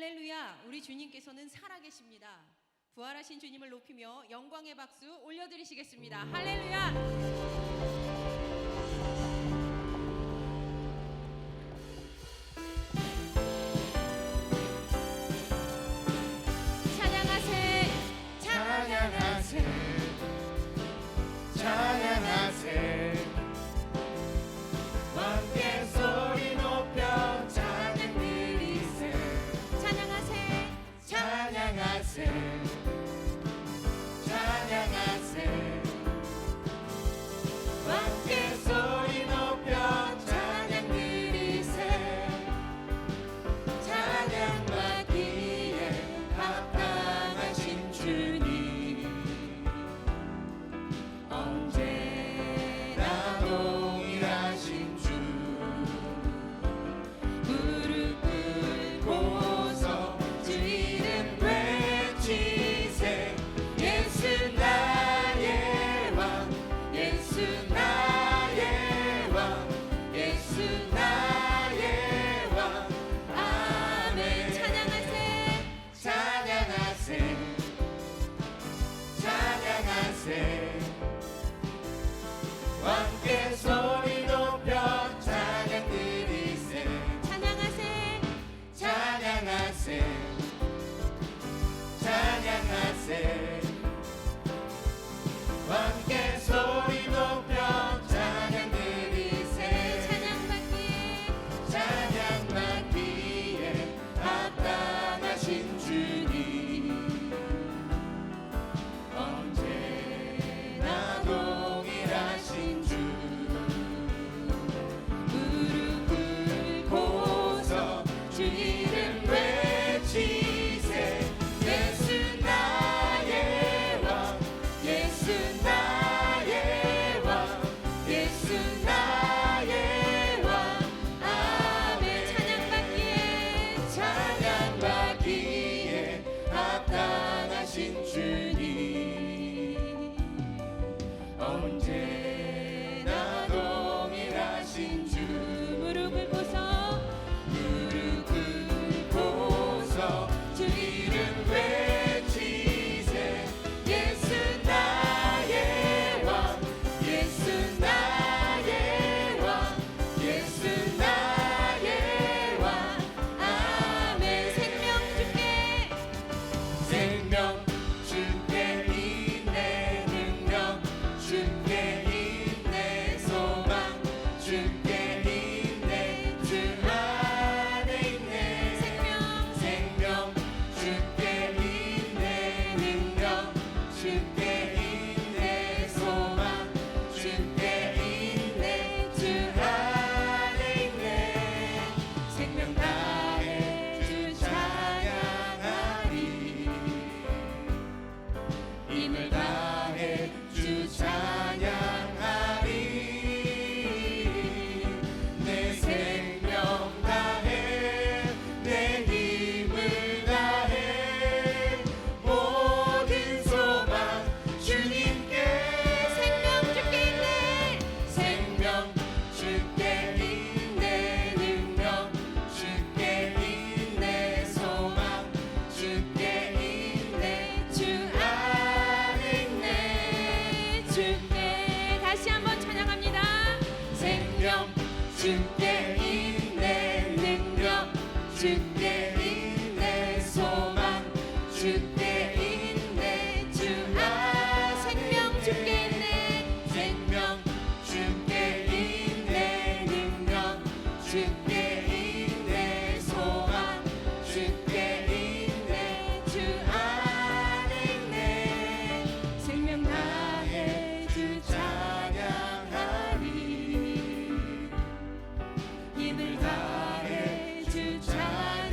할렐루야, 우리 주님께서는 살아계십니다. 부활하신 주님을 높이며 영광의 박수 올려드리시겠습니다. 할렐루야. 찬양하세, 찬양하세, 찬양하세. 함께 소리 높여 찬양 드리세. 찬양하세, 찬양하세, 찬양하세. 함께 소리 높여 찬양 드리세. 찬양 받기에 합당하신 주님, 언제나 동일하신 주. 무릎 꿇고서 주 이름 외치세. 예수 나의 왕, 예수 나의 왕, 예수 나의 왕. 아멘. 찬양하세, 찬양하세, 찬양하세. 함께 소리 높여 찬양 드리세. 찬양하세, 찬양하세, 찬양하세. 함께 소리 높여 찬양 드리세. 찬양 받기에 찬양 받기에 합당하신 주님, 언제나 동일하신 주. 무릎 꿇고서 주 이름 외치세. 예수 나의 왕, 예수 나의 왕, 예수 나의 왕. 아멘. 찬양 받기에 찬양 받기에 합당하신 주님, 언제나 동일하신 주. 무릎을 꿇고서 무릎 꿇고서 주 이름 외치세. 예수 나의 왕, 예수 나의 왕, 예수 나의 왕. 아멘. 생명 주께 생명 주께 있네, 능력 주께 있네, 소망 주께 있네, 주 안에 있네. 생명 주께 있네, 능력 주께 있네, 소망 주께 있네, 주 안에 있네. 생명 다해 주 찬양하리, 힘을 다해 주 찬양하리. 내 생명 다해 내 힘을 다해 모든 소망 주님께. 생명 주께 있네, 생명 주께 있네, 능력 주께 있네, 소망 주께 있네, 주 안에 있네. 주께. 다시 한번 찬양합니다. 생명 주께 있네, 능력 주께 있네, 소망 주께 있네, 주 안에. 생명 주께 있네, 생명 주께 있네, 능력 주께 있네, 소망 주께 있네, 주 안에 있네. 생명 다해 주 찬양하리, 힘을 다해 주 찬양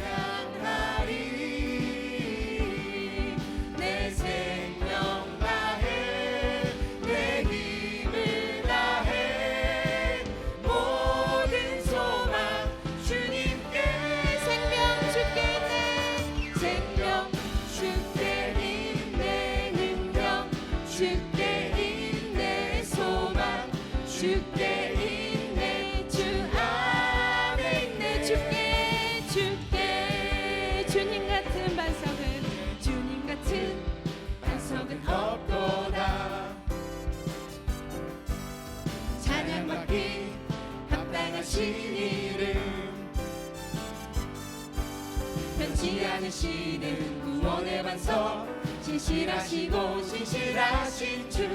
변치 않으시는 구원의 반석 신실하시고 신실하신 주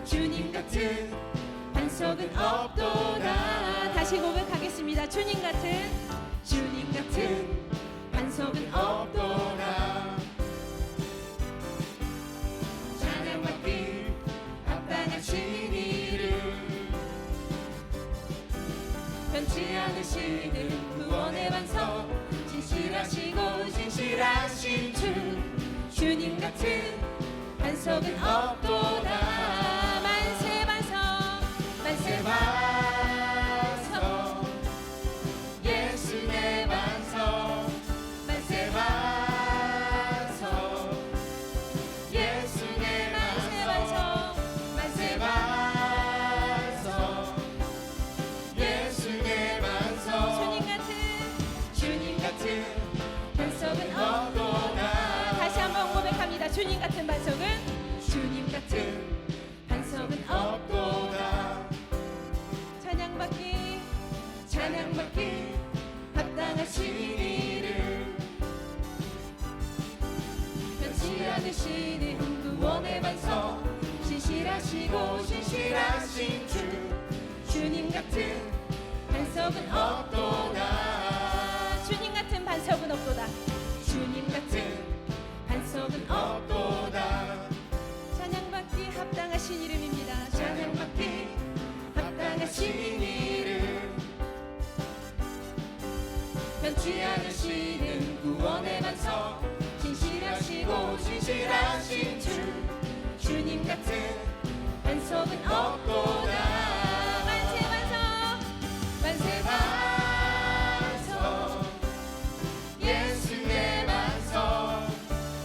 주님 같은 반석은 없도다. 다시 고백하겠습니다. 주님 같은 반석은 없도다. 찬양받기 합당하신 이름 변치 않으시는 구원의 반석 신실하시고 신실하신 주 주님 같은 반석은 없도다. 만세 반석 만세 반석 예수 내 반석 만세 반석 예수 내 만세 반석 반석 만세 반석 예수 내 반석 주님 같은 반석은 없도다. 다시 한번 고백합니다. 주님 같은 반석은 없도다. 찬양받기 합당하신 이름 변치 않으시는 구원의 반석 신실하시고 신실하신 주 주님 같은 반석은 없도다. 주님 같은 반석은 없도다. 주님 같은 반석은 없도다. 찬양받기 합당하신 이름입니다. 찬양받기 합당하신 이름 변치 않으시는 구원의 반석 신실하시고 신실하신 주 주님 같은 반석은 없도다. 만세 반석 만세 반석 예수 내 반석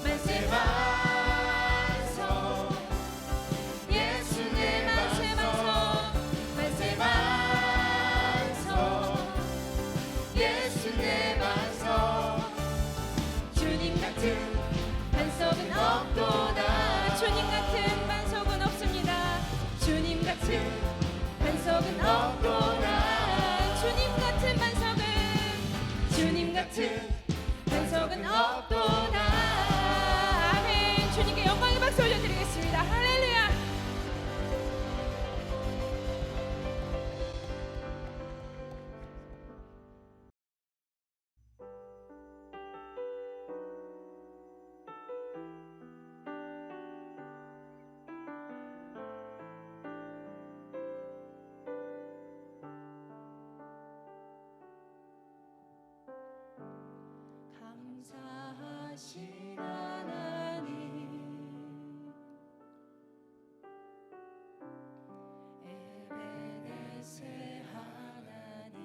만세 반석 예수 내 만세 반석 만세 반석 예수 내 반석 주님 같은 반석은 없도다. 주님 같은 반석은 없습니다. 주님 같은 반석은 없도다. 주님 같은 반석은 없도다. 아멘. 주님께 영광의 박수 올려드리겠습니다. 할렐루야. 감사하신 하나님 에베네세 하나님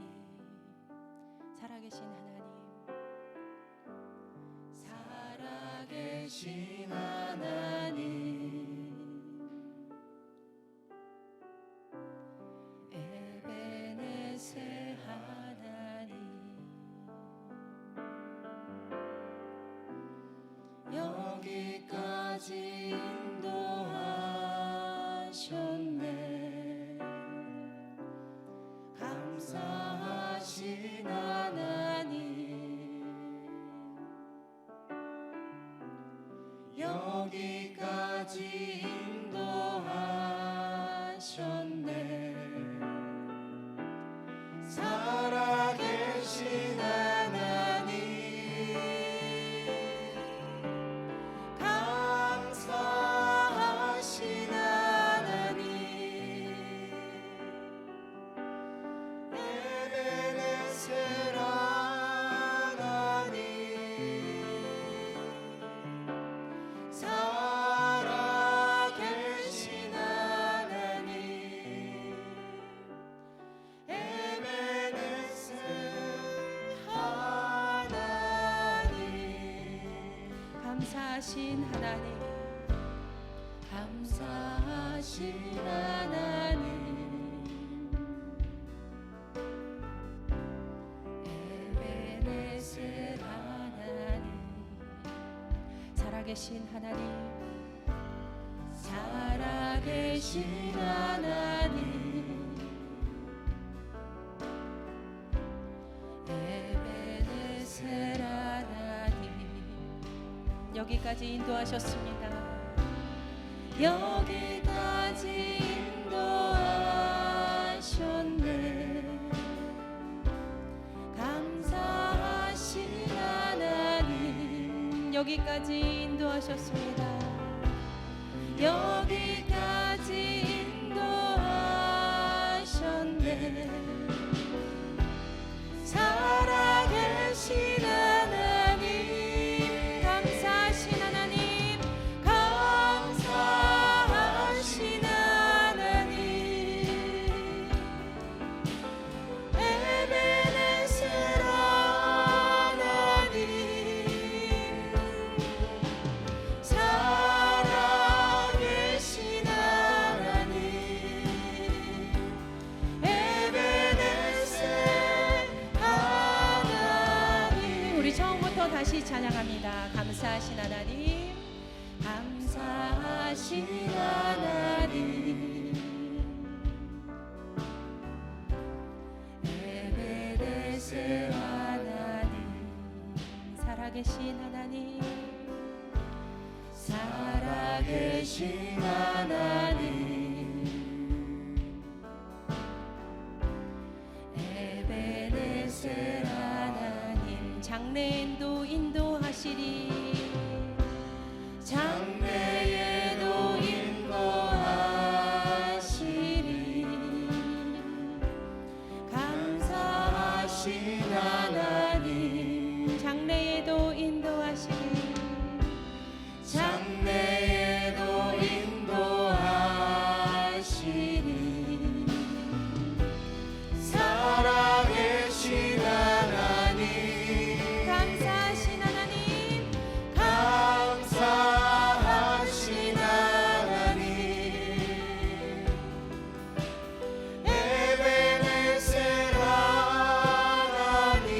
살아계신 하나님, 살아계신 하나님 에베네세 하나님 여기까지 인도하셨네. 감사하신 하나님 여기까지 인도하셨네. 살아계신 하나님 감사하신 하나님 에베네셀 하나님 살아계신 하나님 에베네셀 하나님 감사하신 하나님, 감사하신 하나님 에베네셀 하나님 살아계신 하나님, 살아계신 하나님 에베네셀 하나님 여기까지 인도하셨습니다. 여기까지 인도하셨네. 감사하신 하나님. 여기까지 인도하셨습니다. 여기까지 인도하셨네. 살아계신 하나님. 감사하신 하나님, 감사하신 하나님. 에베네셀 하나님. 살아계신 하나님. 에베네셀 하나님. 우리 처음부터 다시 찬양합니다. 감사하신 하나님, 감사하신 하나님. 에베네셀 하나님. 살아계신 하나님, 살아계신 하나님. 에베네셀 하나님. 장래인도 인도하시리. 장래에도 인도하시리. 감사하신 하나님. 장래에도 인도하시리. 장래에도 인도하시리. 살아계신 하나님. 감사하신 하나님, 감사하신 하나님. 에베네셀 하나님.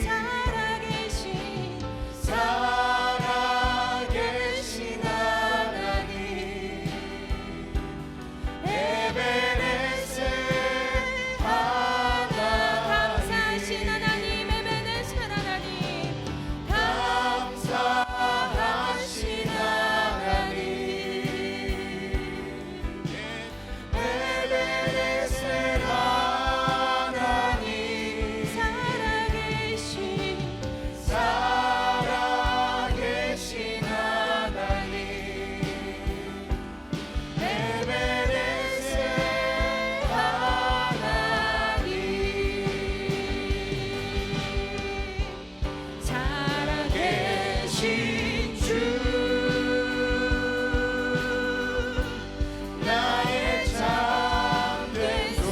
살아계신 살아계신 하나님. 에베네셀 하나님. 감사하신 하나님, 에베네셀 하나님, 감사하신 하나님. 에베네셀 하나님. 살아계신 살아계신 하나님. 에베네셀 하나님. 살아계신 주. 나의 참된 소망.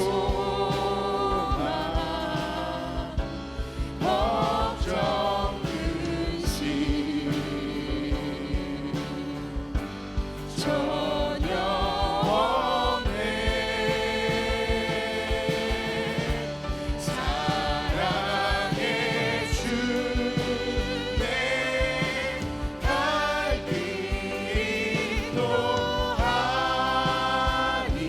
걱정 근심 전혀 없네. 사랑의 주. 내 갈 길 인도하니.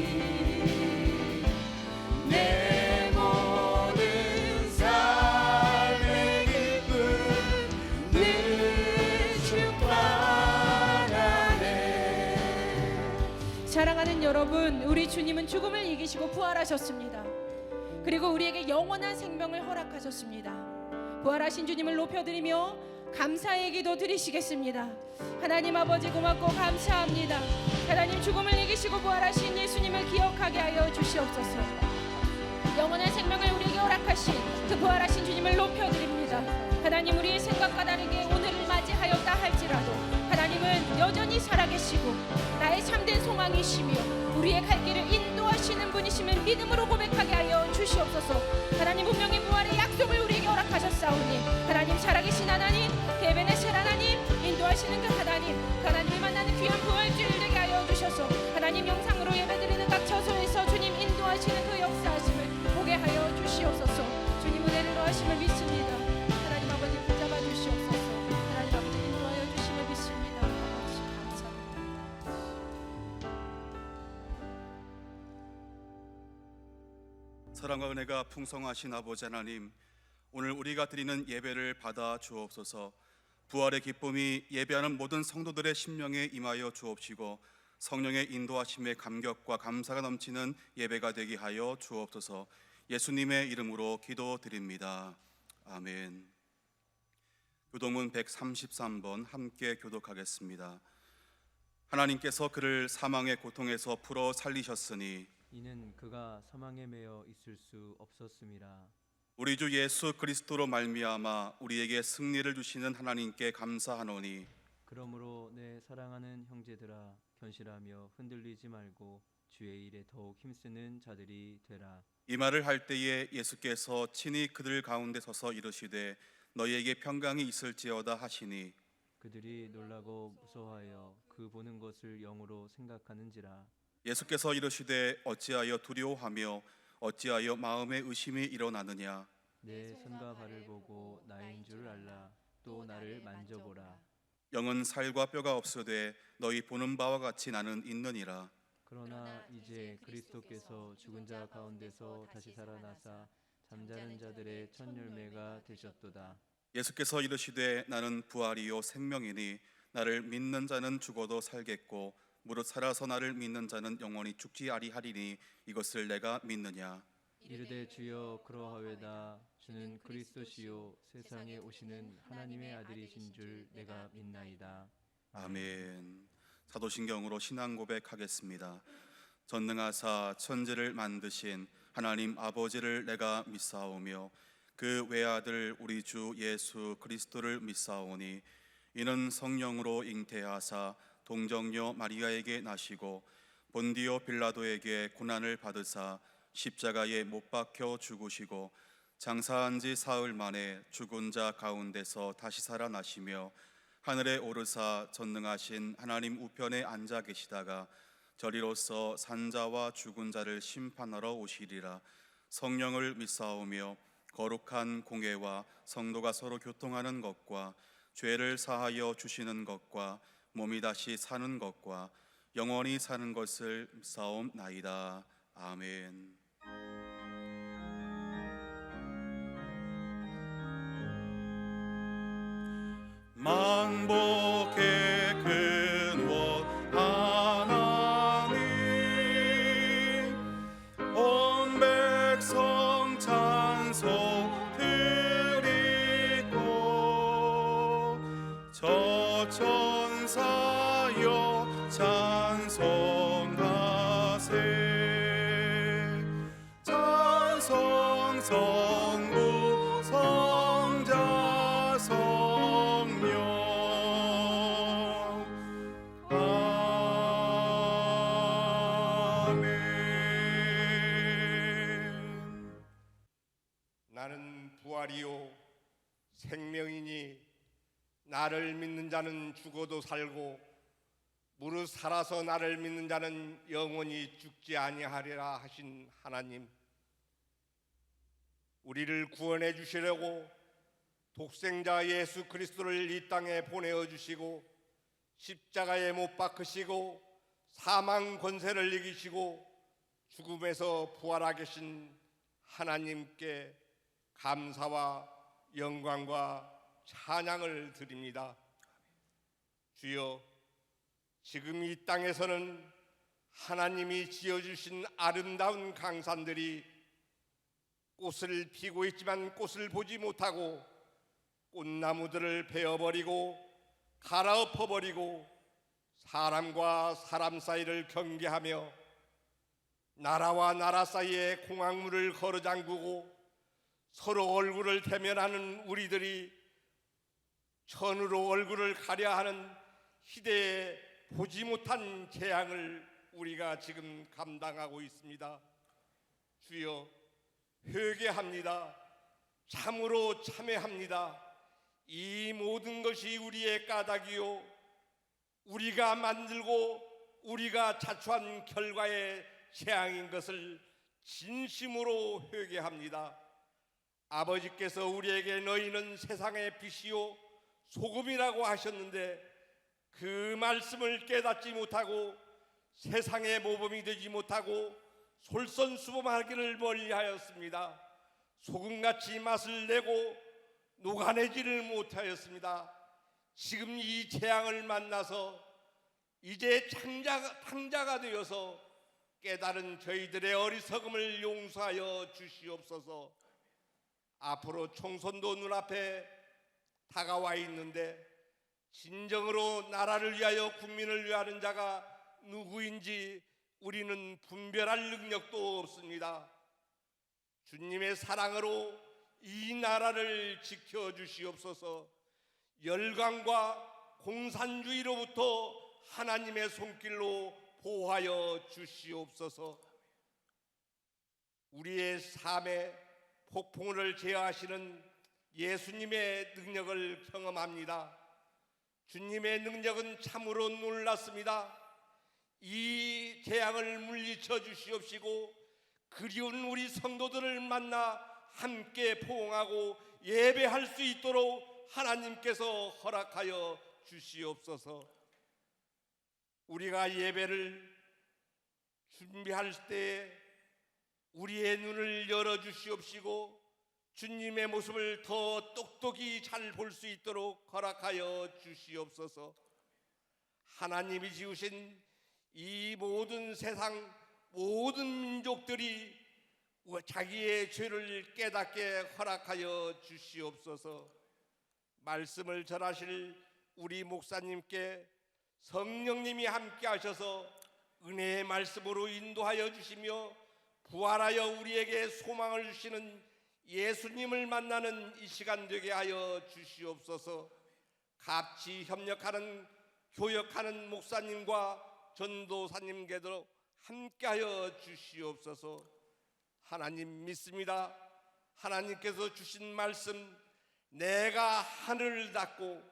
내 모든 삶의 기쁨 늘 충만하네. 사랑하는 여러분, 우리 주님은 죽음을 이기시고 부활하셨습니다. 그리고 우리에게 영원한 생명을 허락하셨습니다. 부활하신 주님을 높여드리며 감사의 기도 드리시겠습니다. 하나님 아버지, 고맙고 감사합니다. 하나님, 죽음을 이기시고 부활하신 예수님을 기억하게 하여 주시옵소서. 영원한 생명을 우리에게 허락하신 그 부활하신 주님을 높여드립니다. 하나님, 우리의 생각과 다르게 오늘을 맞이하였다 할지라도 하나님은 여전히 살아계시고 나의 참된 소망이시며 우리의 갈 길을 인도하시는 분이심을 믿음으로 고백하게 하여 주시옵소서. 하나님, 분명히 부활의 약속을 우리에게 허락하셨사오니 하나님, 살아계신 하나님, 에베네셀 하나님, 인도하시는 그 하나님, 그 하나님을 만나는 귀한 부활주일 되게 하여 주셔서 하나님, 영상으로 예배드리는 각 처소에서 주님 인도하시는 그 역사하심을 보게 하여 주시옵소서. 주님 은혜를 더하심을 믿습니다. 하나님 아버지, 붙잡아 주시옵소서. 하나님 아버지, 인도하여 주심을 믿습니다. 아버지, 감사합니다. 사랑과 은혜가 풍성하신 아버지 하나님, 오늘 우리가 드리는 예배를 받아 주옵소서. 부활의 기쁨이 예배하는 모든 성도들의 심령에 임하여 주옵시고 성령의 인도하심에 감격과 감사가 넘치는 예배가 되게 하여 주옵소서. 예수님의 이름으로 기도드립니다. 아멘. 교도문 133번 함께 교독하겠습니다. 하나님께서 그를 사망의 고통에서 풀어 살리셨으니 이는 그가 사망에 매여 있을 수 없었음이라. 우리 주 예수 그리스도로 말미암아 우리에게 승리를 주시는 하나님께 감사하노니 그러므로 내 사랑하는 형제들아 견실하며 흔들리지 말고 주의 일에 더욱 힘쓰는 자들이 되라. 이 말을 할 때에 예수께서 친히 그들 가운데 서서 이르시되 너희에게 평강이 있을지어다 하시니 그들이 놀라고 무서워하여 그 보는 것을 영으로 생각하는지라. 예수께서 이르시되 어찌하여 두려워하며 어찌하여 마음에 의심이 일어나느냐. 내 손과 발을 보고 나인 줄 알라. 또 나를 만져보라. 영은 살과 뼈가 없으되 너희 보는 바와 같이 나는 있느니라. 그러나 이제 그리스도께서 죽은 자 가운데서 다시 살아나사 잠자는 자들의 첫 열매가 되셨도다. 예수께서 이르시되 나는 부활이요 생명이니 나를 믿는 자는 죽어도 살겠고 무릇 살아서 나를 믿는 자는 영원히 죽지 아니하리니 이것을 내가 믿느냐. 이르되 주여 그러하외다. 주는 그리스도시요 세상에 오시는 하나님의 아들이신 줄 내가 믿나이다. 아멘. 사도신경으로 신앙 고백하겠습니다. 전능하사 천지를 만드신 하나님 아버지를 내가 믿사오며 그 외아들 우리 주 예수 그리스도를 믿사오니 이는 성령으로 잉태하사 동정녀 마리아에게 나시고 본디오 빌라도에게 고난을 받으사 십자가에 못 박혀 죽으시고 장사한 지 사흘 만에 죽은 자 가운데서 다시 살아나시며 하늘에 오르사 전능하신 하나님 우편에 앉아 계시다가 저리로서 산자와 죽은 자를 심판하러 오시리라. 성령을 믿사오며 거룩한 공회와 성도가 서로 교통하는 것과 죄를 사하여 주시는 것과 몸이 다시 사는 것과 영원히 사는 것을 믿사옵나이다. 아멘. 만복의 근원 하나님 온 백성 찬송 드리고 저 천사여 찬송하세 찬송 성부 성자 성령 아멘. 나는 부활이요 생명이니 나를 믿는 자는 죽어도 살고 무릇 살아서 나를 믿는 자는 영원히 죽지 아니하리라 하신 하나님, 우리를 구원해 주시려고 독생자 예수 그리스도를 이 땅에 보내어 주시고 십자가에 못 박으시고 사망 권세를 이기시고 죽음에서 부활하게 계신 하나님께 감사와 영광과 찬양을 드립니다. 주여, 지금 이 땅에서는 하나님이 지어주신 아름다운 강산들이 꽃을 피고 있지만 꽃을 보지 못하고 꽃나무들을 베어버리고 갈아엎어버리고 사람과 사람 사이를 경계하며 나라와 나라 사이에 공항물을 걸어잠그고 서로 얼굴을 대면하는 우리들이 천으로 얼굴을 가려하는 시대에 보지 못한 재앙을 우리가 지금 감당하고 있습니다. 주여, 회개합니다. 참으로 참회합니다. 이 모든 것이 우리의 까닭이요 우리가 만들고 우리가 자초한 결과의 재앙인 것을 진심으로 회개합니다. 아버지께서 우리에게 너희는 세상의 빛이요 소금이라고 하셨는데 그 말씀을 깨닫지 못하고 세상의 모범이 되지 못하고 솔선수범하기를 멀리하였습니다. 소금같이 맛을 내고 녹아내지를 못하였습니다. 지금 이 재앙을 만나서 이제 탕자가 되어서 깨달은 저희들의 어리석음을 용서하여 주시옵소서. 앞으로 총선도 눈앞에 다가와 있는데 진정으로 나라를 위하여 국민을 위하는 자가 누구인지 우리는 분별할 능력도 없습니다. 주님의 사랑으로 이 나라를 지켜주시옵소서. 열강과 공산주의로부터 하나님의 손길로 보호하여 주시옵소서. 우리의 삶에 폭풍을 제어하시는 예수님의 능력을 경험합니다. 주님의 능력은 참으로 놀랐습니다. 이 재앙을 물리쳐 주시옵시고 그리운 우리 성도들을 만나 함께 포옹하고 예배할 수 있도록 하나님께서 허락하여 주시옵소서. 우리가 예배를 준비할 때 우리의 눈을 열어 주시옵시고 주님의 모습을 더 똑똑히 잘 볼 수 있도록 허락하여 주시옵소서. 하나님이 지으신 이 모든 세상 모든 민족들이 자기의 죄를 깨닫게 허락하여 주시옵소서. 말씀을 전하실 우리 목사님께 성령님이 함께 하셔서 은혜의 말씀으로 인도하여 주시며 부활하여 우리에게 소망을 주시는 예수님을 만나는 이 시간 되게 하여 주시옵소서. 같이 협력하는 교역하는 목사님과 전도사님께도 함께하여 주시옵소서. 하나님 믿습니다. 하나님께서 주신 말씀, 내가 하늘을 닫고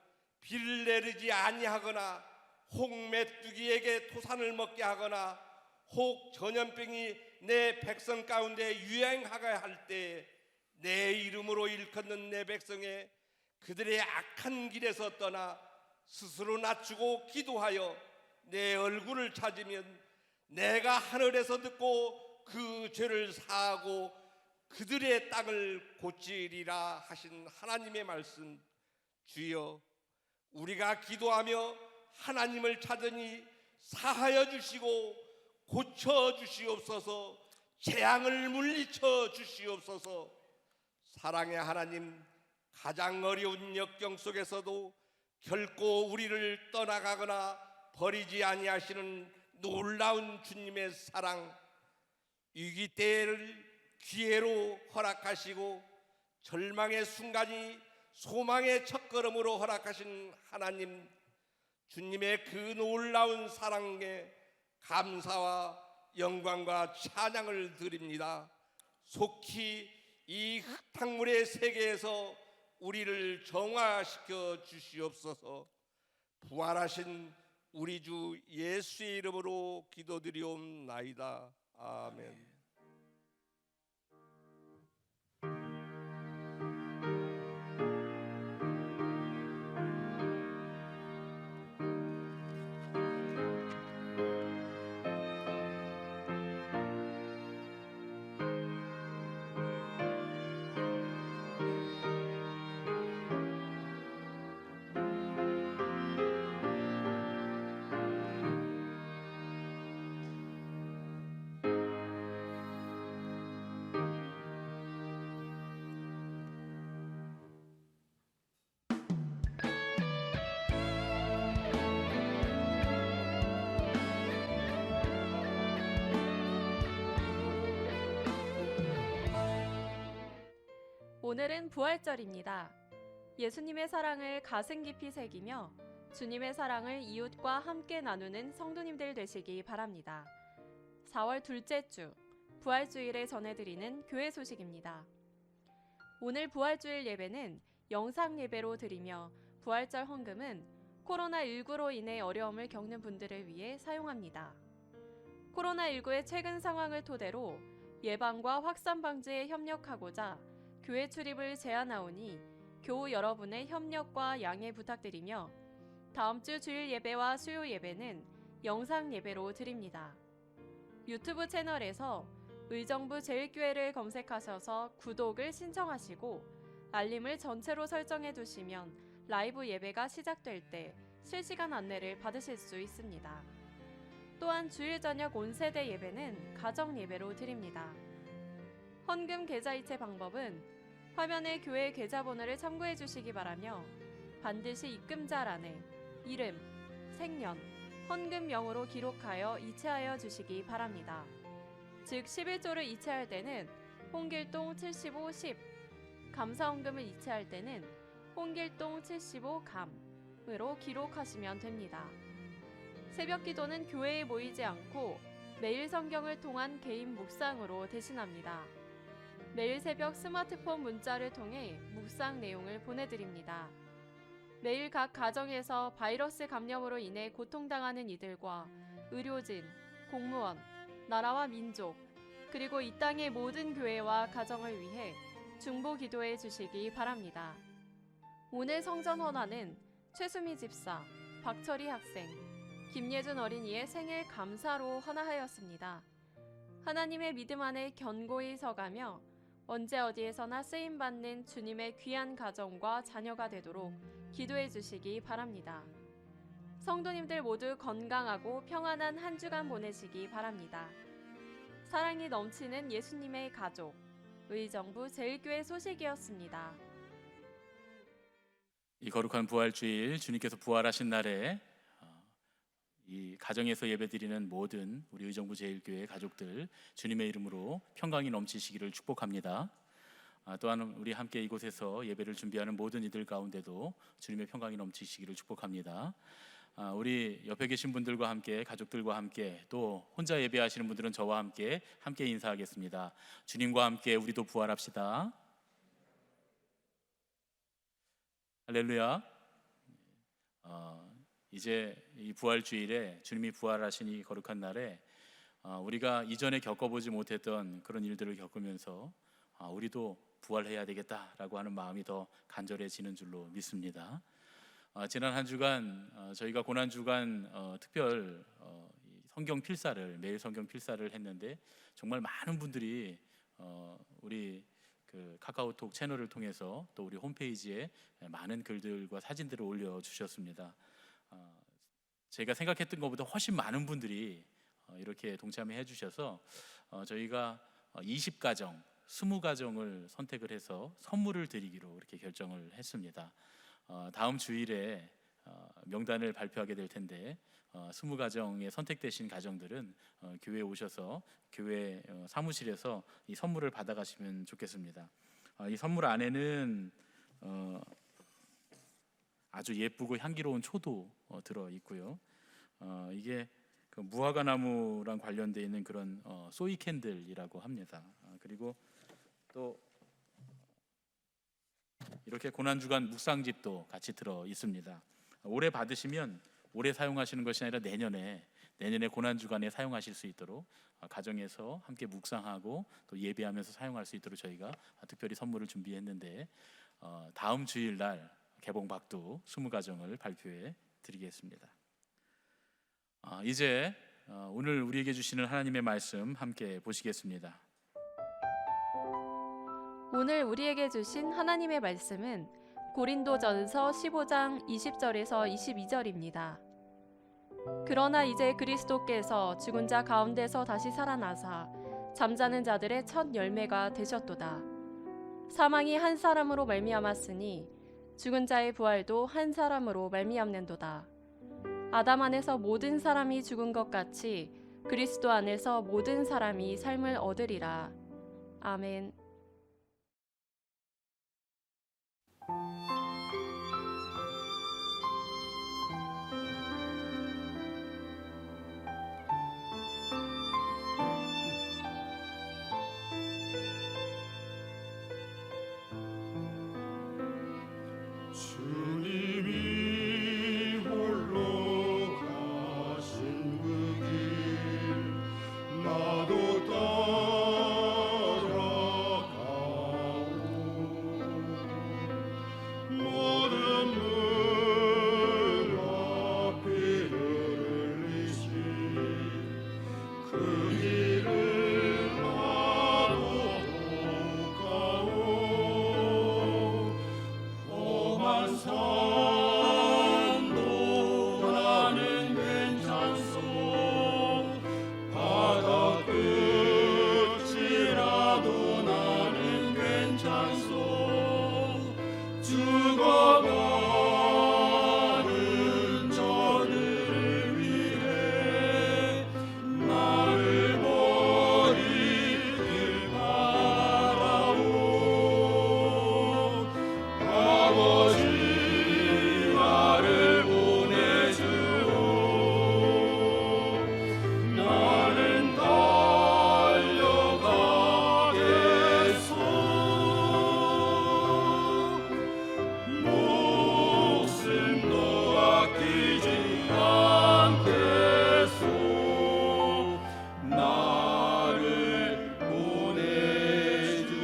비를 내리지 아니하거나 혹 메뚜기에게 토산을 먹게 하거나 혹 전염병이 내 백성 가운데 유행하게 할 때 내 이름으로 일컫는 내 백성에 그들의 악한 길에서 떠나 스스로 낮추고 기도하여 내 얼굴을 찾으면 내가 하늘에서 듣고 그 죄를 사하고 그들의 땅을 고치리라 하신 하나님의 말씀, 주여 우리가 기도하며 하나님을 찾으니 사하여 주시고 고쳐 주시옵소서. 재앙을 물리쳐 주시옵소서. 사랑의 하나님, 가장 어려운 역경 속에서도 결코 우리를 떠나가거나 버리지 아니하시는 놀라운 주님의 사랑, 위기 때를 기회로 허락하시고 절망의 순간이 소망의 첫걸음으로 허락하신 하나님, 주님의 그 놀라운 사랑에 감사와 영광과 찬양을 드립니다. 속히 이 흙탕물의 세계에서 우리를 정화시켜 주시옵소서. 부활하신 우리 주 예수의 이름으로 기도드리옵나이다. 아멘. 오늘은 부활절입니다. 예수님의 사랑을 가슴 깊이 새기며 주님의 사랑을 이웃과 함께 나누는 성도님들 되시기 바랍니다. 4월 둘째 주, 부활주일에 전해드리는 교회 소식입니다. 오늘 부활주일 예배는 영상 예배로 드리며 부활절 헌금은 코로나19로 인해 어려움을 겪는 분들을 위해 사용합니다. 코로나19의 최근 상황을 토대로 예방과 확산 방지에 협력하고자 교회 출입을 제한하오니 교우 여러분의 협력과 양해 부탁드리며 다음 주 주일 예배와 수요 예배는 영상 예배로 드립니다. 유튜브 채널에서 의정부 제일교회를 검색하셔서 구독을 신청하시고 알림을 전체로 설정해 두시면 라이브 예배가 시작될 때 실시간 안내를 받으실 수 있습니다. 또한 주일 저녁 온세대 예배는 가정 예배로 드립니다. 헌금 계좌이체 방법은 화면에 교회 계좌번호를 참고해 주시기 바라며 반드시 입금자란에 이름, 생년, 헌금명으로 기록하여 이체하여 주시기 바랍니다. 즉 11조를 이체할 때는 홍길동 75-10, 감사헌금을 이체할 때는 홍길동 75감으로 기록하시면 됩니다. 새벽기도는 교회에 모이지 않고 매일 성경을 통한 개인 묵상으로 대신합니다. 매일 새벽 스마트폰 문자를 통해 묵상 내용을 보내드립니다. 매일 각 가정에서 바이러스 감염으로 인해 고통당하는 이들과 의료진, 공무원, 나라와 민족, 그리고 이 땅의 모든 교회와 가정을 위해 중보 기도해 주시기 바랍니다. 오늘 성전 헌화는 최수미 집사, 박철희 학생, 김예준 어린이의 생일 감사로 헌화하였습니다. 하나님의 믿음 안에 견고히 서가며 언제 어디에서나 쓰임받는 주님의 귀한 가정과 자녀가 되도록 기도해 주시기 바랍니다. 성도님들 모두 건강하고 평안한 한 주간 보내시기 바랍니다. 사랑이 넘치는 예수님의 가족, 의정부 제1교회 소식이었습니다. 이 거룩한 부활주일, 주님께서 부활하신 날에 이 가정에서 예배드리는 모든 우리 의정부 제1교회 가족들 주님의 이름으로 평강이 넘치시기를 축복합니다. 또한 우리 함께 이곳에서 예배를 준비하는 모든 이들 가운데도 주님의 평강이 넘치시기를 축복합니다. 우리 옆에 계신 분들과 함께, 가족들과 함께, 또 혼자 예배하시는 분들은 저와 함께 인사하겠습니다. 주님과 함께 우리도 부활합시다. 할렐루야. 이제 이 부활주일에 주님이 부활하신 이 거룩한 날에 우리가 이전에 겪어보지 못했던 그런 일들을 겪으면서 우리도 부활해야 되겠다라고 하는 마음이 더 간절해지는 줄로 믿습니다. 지난 한 주간 저희가 고난주간 특별 성경 필사를, 매일 성경 필사를 했는데 정말 많은 분들이 우리 그 카카오톡 채널을 통해서 또 우리 홈페이지에 많은 글들과 사진들을 올려주셨습니다. 제가 생각했던 것보다 훨씬 많은 분들이 이렇게 동참해 주셔서 저희가 20가정, 20가정을 선택을 해서 선물을 드리기로 이렇게 결정을 했습니다. 다음 주일에 명단을 발표하게 될 텐데 20가정에 선택되신 가정들은 교회에 오셔서 교회 사무실에서 이 선물을 받아가시면 좋겠습니다. 이 선물 안에는 아주 예쁘고 향기로운 초도 들어 있고요. 이게 그 무화과 나무랑 관련되어 있는 그런 소이 캔들이라고 합니다. 그리고 또 이렇게 고난주간 묵상집도 같이 들어 있습니다. 올해 받으시면 올해 사용하시는 것이 아니라 내년에 고난주간에 사용하실 수 있도록 가정에서 함께 묵상하고 또 예배하면서 사용할 수 있도록 저희가 특별히 선물을 준비했는데 다음 주일날 개봉박두 20가정을 발표해 드리겠습니다. 이제 오늘 우리에게 주시는 하나님의 말씀 함께 보시겠습니다. 오늘 우리에게 주신 하나님의 말씀은 고린도전서 15장 20절에서 22절입니다. 그러나 이제 그리스도께서 죽은 자 가운데서 다시 살아나사 잠자는 자들의 첫 열매가 되셨도다. 사망이 한 사람으로 말미암았으니 죽은 자의 부활도 한 사람으로 말미암는도다. 아담 안에서 모든 사람이 죽은 것 같이 그리스도 안에서 모든 사람이 삶을 얻으리라. 아멘. 주님이 홀로 가신 그 길 나도 따라가리. 험한 산도 나는 괜찮소 바다 끝이라도 나는 괜찮소 죽어가는 저들을 위해 나를 버리길 바라오 아버지 나를 보내주오 나는 달려가겠소 목숨도 아끼지 않겠소 나를 보내주오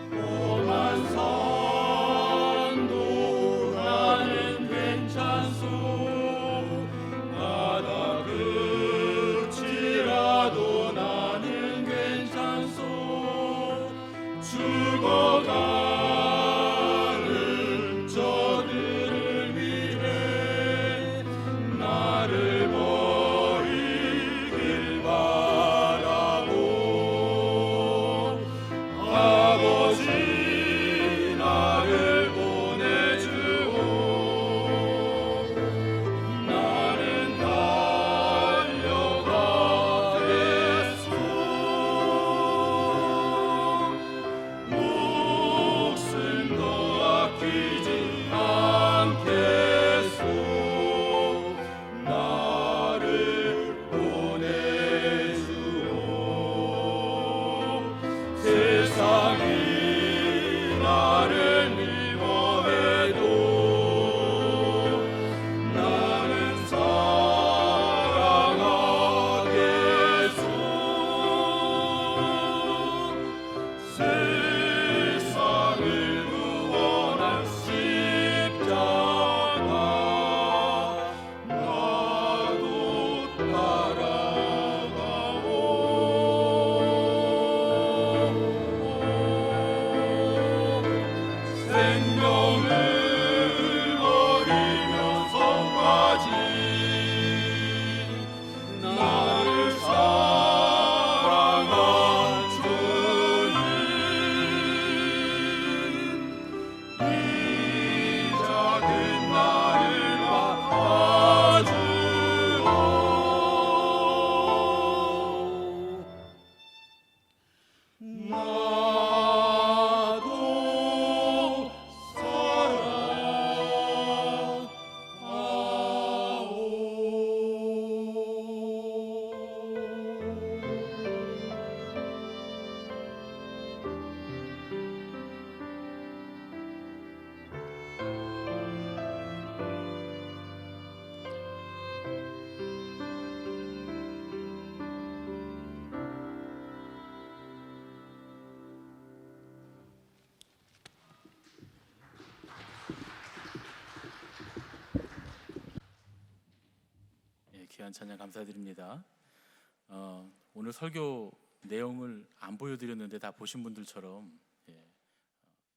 험한 산도 나는 괜찮소 바다 끝이라도 나는 괜찮소 죽어가는 저들을 위해 나를 버리길 바라고 아버지 나를 보내주오 나는 달려가겠소 목숨도 아끼지 않겠소 나를 보내주오 세상이 나를 미워해도 나는 사랑하겠소 세상을 구원한 십자가 나도 따라가오 생명을 버리면서까지 나를 사랑한 주님 이 작은 나를 맡아주오 나도 귀한 찬양 감사드립니다. 오늘 설교 내용을 안 보여드렸는데 다 보신 분들처럼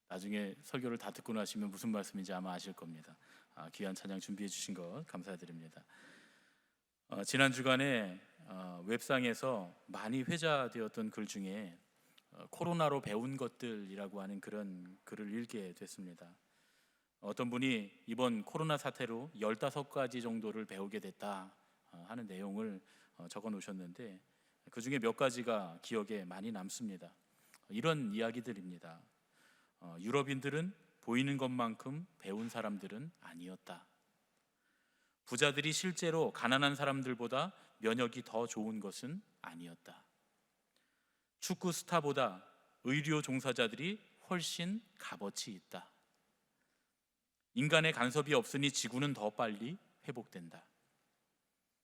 나중에 설교를 다 듣고 나시면 무슨 말씀인지 아마 아실 겁니다. 귀한 찬양 준비해 주신 것 감사드립니다. 지난 주간에 웹상에서 많이 회자되었던 글 중에 코로나로 배운 것들이라고 하는 그런 글을 읽게 됐습니다. 어떤 분이 이번 코로나 사태로 15가지 정도를 배우게 됐다 하는 내용을 적어 놓으셨는데 그 중에 몇 가지가 기억에 많이 남습니다. 이런 이야기들입니다. 유럽인들은 보이는 것만큼 배운 사람들은 아니었다. 부자들이 실제로 가난한 사람들보다 면역이 더 좋은 것은 아니었다. 축구 스타보다 의료 종사자들이 훨씬 값어치 있다. 인간의 간섭이 없으니 지구는 더 빨리 회복된다.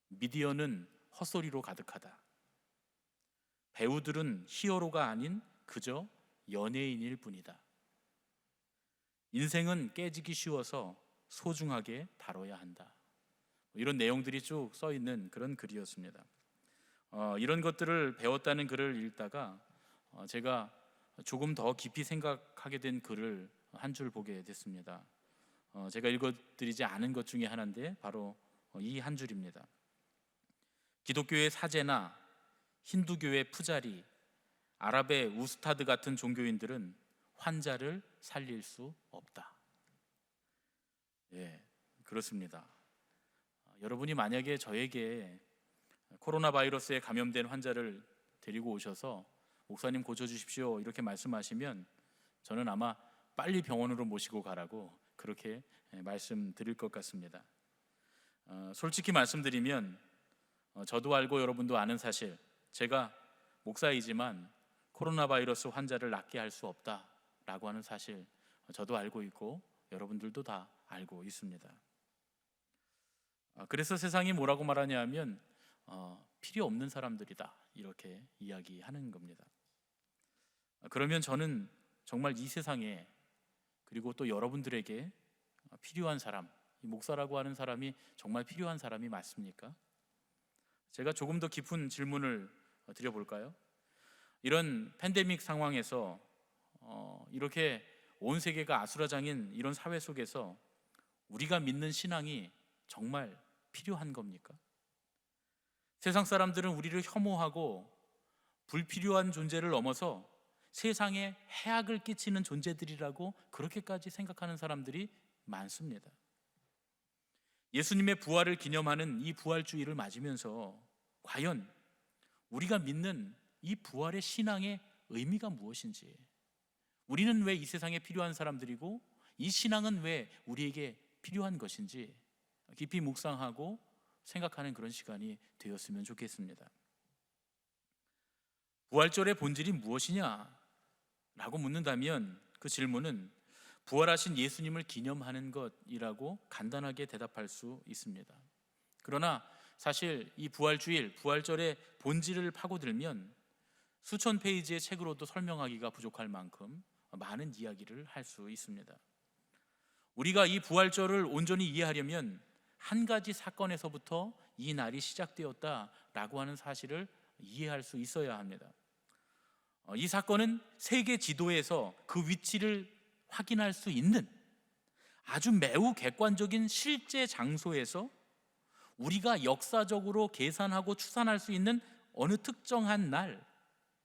미디어는 헛소리로 가득하다. 배우들은 히어로가 아닌 그저 연예인일 뿐이다. 인생은 깨지기 쉬워서 소중하게 다뤄야 한다. 이런 내용들이 쭉 써 있는 그런 글이었습니다. 이런 것들을 배웠다는 글을 읽다가 제가 조금 더 깊이 생각하게 된 글을 한 줄 보게 됐습니다. 제가 읽어드리지 않은 것 중에 하나인데 바로 이 한 줄입니다. 기독교의 사제나 힌두교의 푸자리, 아랍의 우스타드 같은 종교인들은 환자를 살릴 수 없다. 예, 그렇습니다. 여러분이 만약에 저에게 코로나 바이러스에 감염된 환자를 데리고 오셔서 목사님 고쳐주십시오 이렇게 말씀하시면 저는 아마 빨리 병원으로 모시고 가라고 그렇게 말씀드릴 것 같습니다. 솔직히 말씀드리면 저도 알고 여러분도 아는 사실, 제가 목사이지만 코로나 바이러스 환자를 낫게 할 수 없다라고 하는 사실 저도 알고 있고 여러분들도 다 알고 있습니다. 그래서 세상이 뭐라고 말하냐면 필요 없는 사람들이다 이렇게 이야기하는 겁니다. 그러면 저는 정말 이 세상에 그리고 또 여러분들에게 필요한 사람, 이 목사라고 하는 사람이 정말 필요한 사람이 맞습니까? 제가 조금 더 깊은 질문을 드려볼까요? 이런 팬데믹 상황에서 이렇게 온 세계가 아수라장인 이런 사회 속에서 우리가 믿는 신앙이 정말 필요한 겁니까? 세상 사람들은 우리를 혐오하고 불필요한 존재를 넘어서 세상에 해악을 끼치는 존재들이라고 그렇게까지 생각하는 사람들이 많습니다. 예수님의 부활을 기념하는 이 부활주의를 맞으면서 과연 우리가 믿는 이 부활의 신앙의 의미가 무엇인지, 우리는 왜 이 세상에 필요한 사람들이고 이 신앙은 왜 우리에게 필요한 것인지 깊이 묵상하고 생각하는 그런 시간이 되었으면 좋겠습니다. 부활절의 본질이 무엇이냐? 라고 묻는다면 그 질문은 부활하신 예수님을 기념하는 것이라고 간단하게 대답할 수 있습니다. 그러나 사실 이 부활주일, 부활절의 본질을 파고들면 수천 페이지의 책으로도 설명하기가 부족할 만큼 많은 이야기를 할 수 있습니다. 우리가 이 부활절을 온전히 이해하려면 한 가지 사건에서부터 이 날이 시작되었다라고 하는 사실을 이해할 수 있어야 합니다. 이 사건은 세계 지도에서 그 위치를 확인할 수 있는 아주 매우 객관적인 실제 장소에서 우리가 역사적으로 계산하고 추산할 수 있는 어느 특정한 날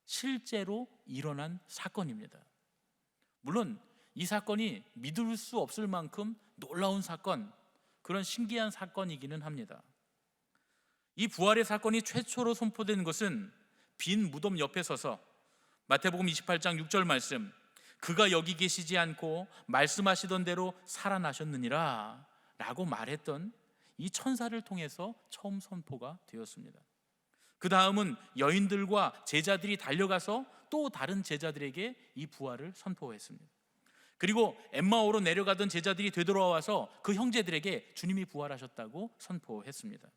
실제로 일어난 사건입니다. 물론 이 사건이 믿을 수 없을 만큼 놀라운 사건, 그런 신기한 사건이기는 합니다. 이 부활의 사건이 최초로 선포된 것은 빈 무덤 옆에 서서 마태복음 28장 6절 말씀, 그가 여기 계시지 않고 말씀하시던 대로 살아나셨느니라 라고 말했던 이 천사를 통해서 처음 선포가 되었습니다. 그 다음은 여인들과 제자들이 달려가서 또 다른 제자들에게 이 부활을 선포했습니다. 그리고 엠마오로 내려가던 제자들이 되돌아와서 그 형제들에게 주님이 부활하셨다고 선포했습니다.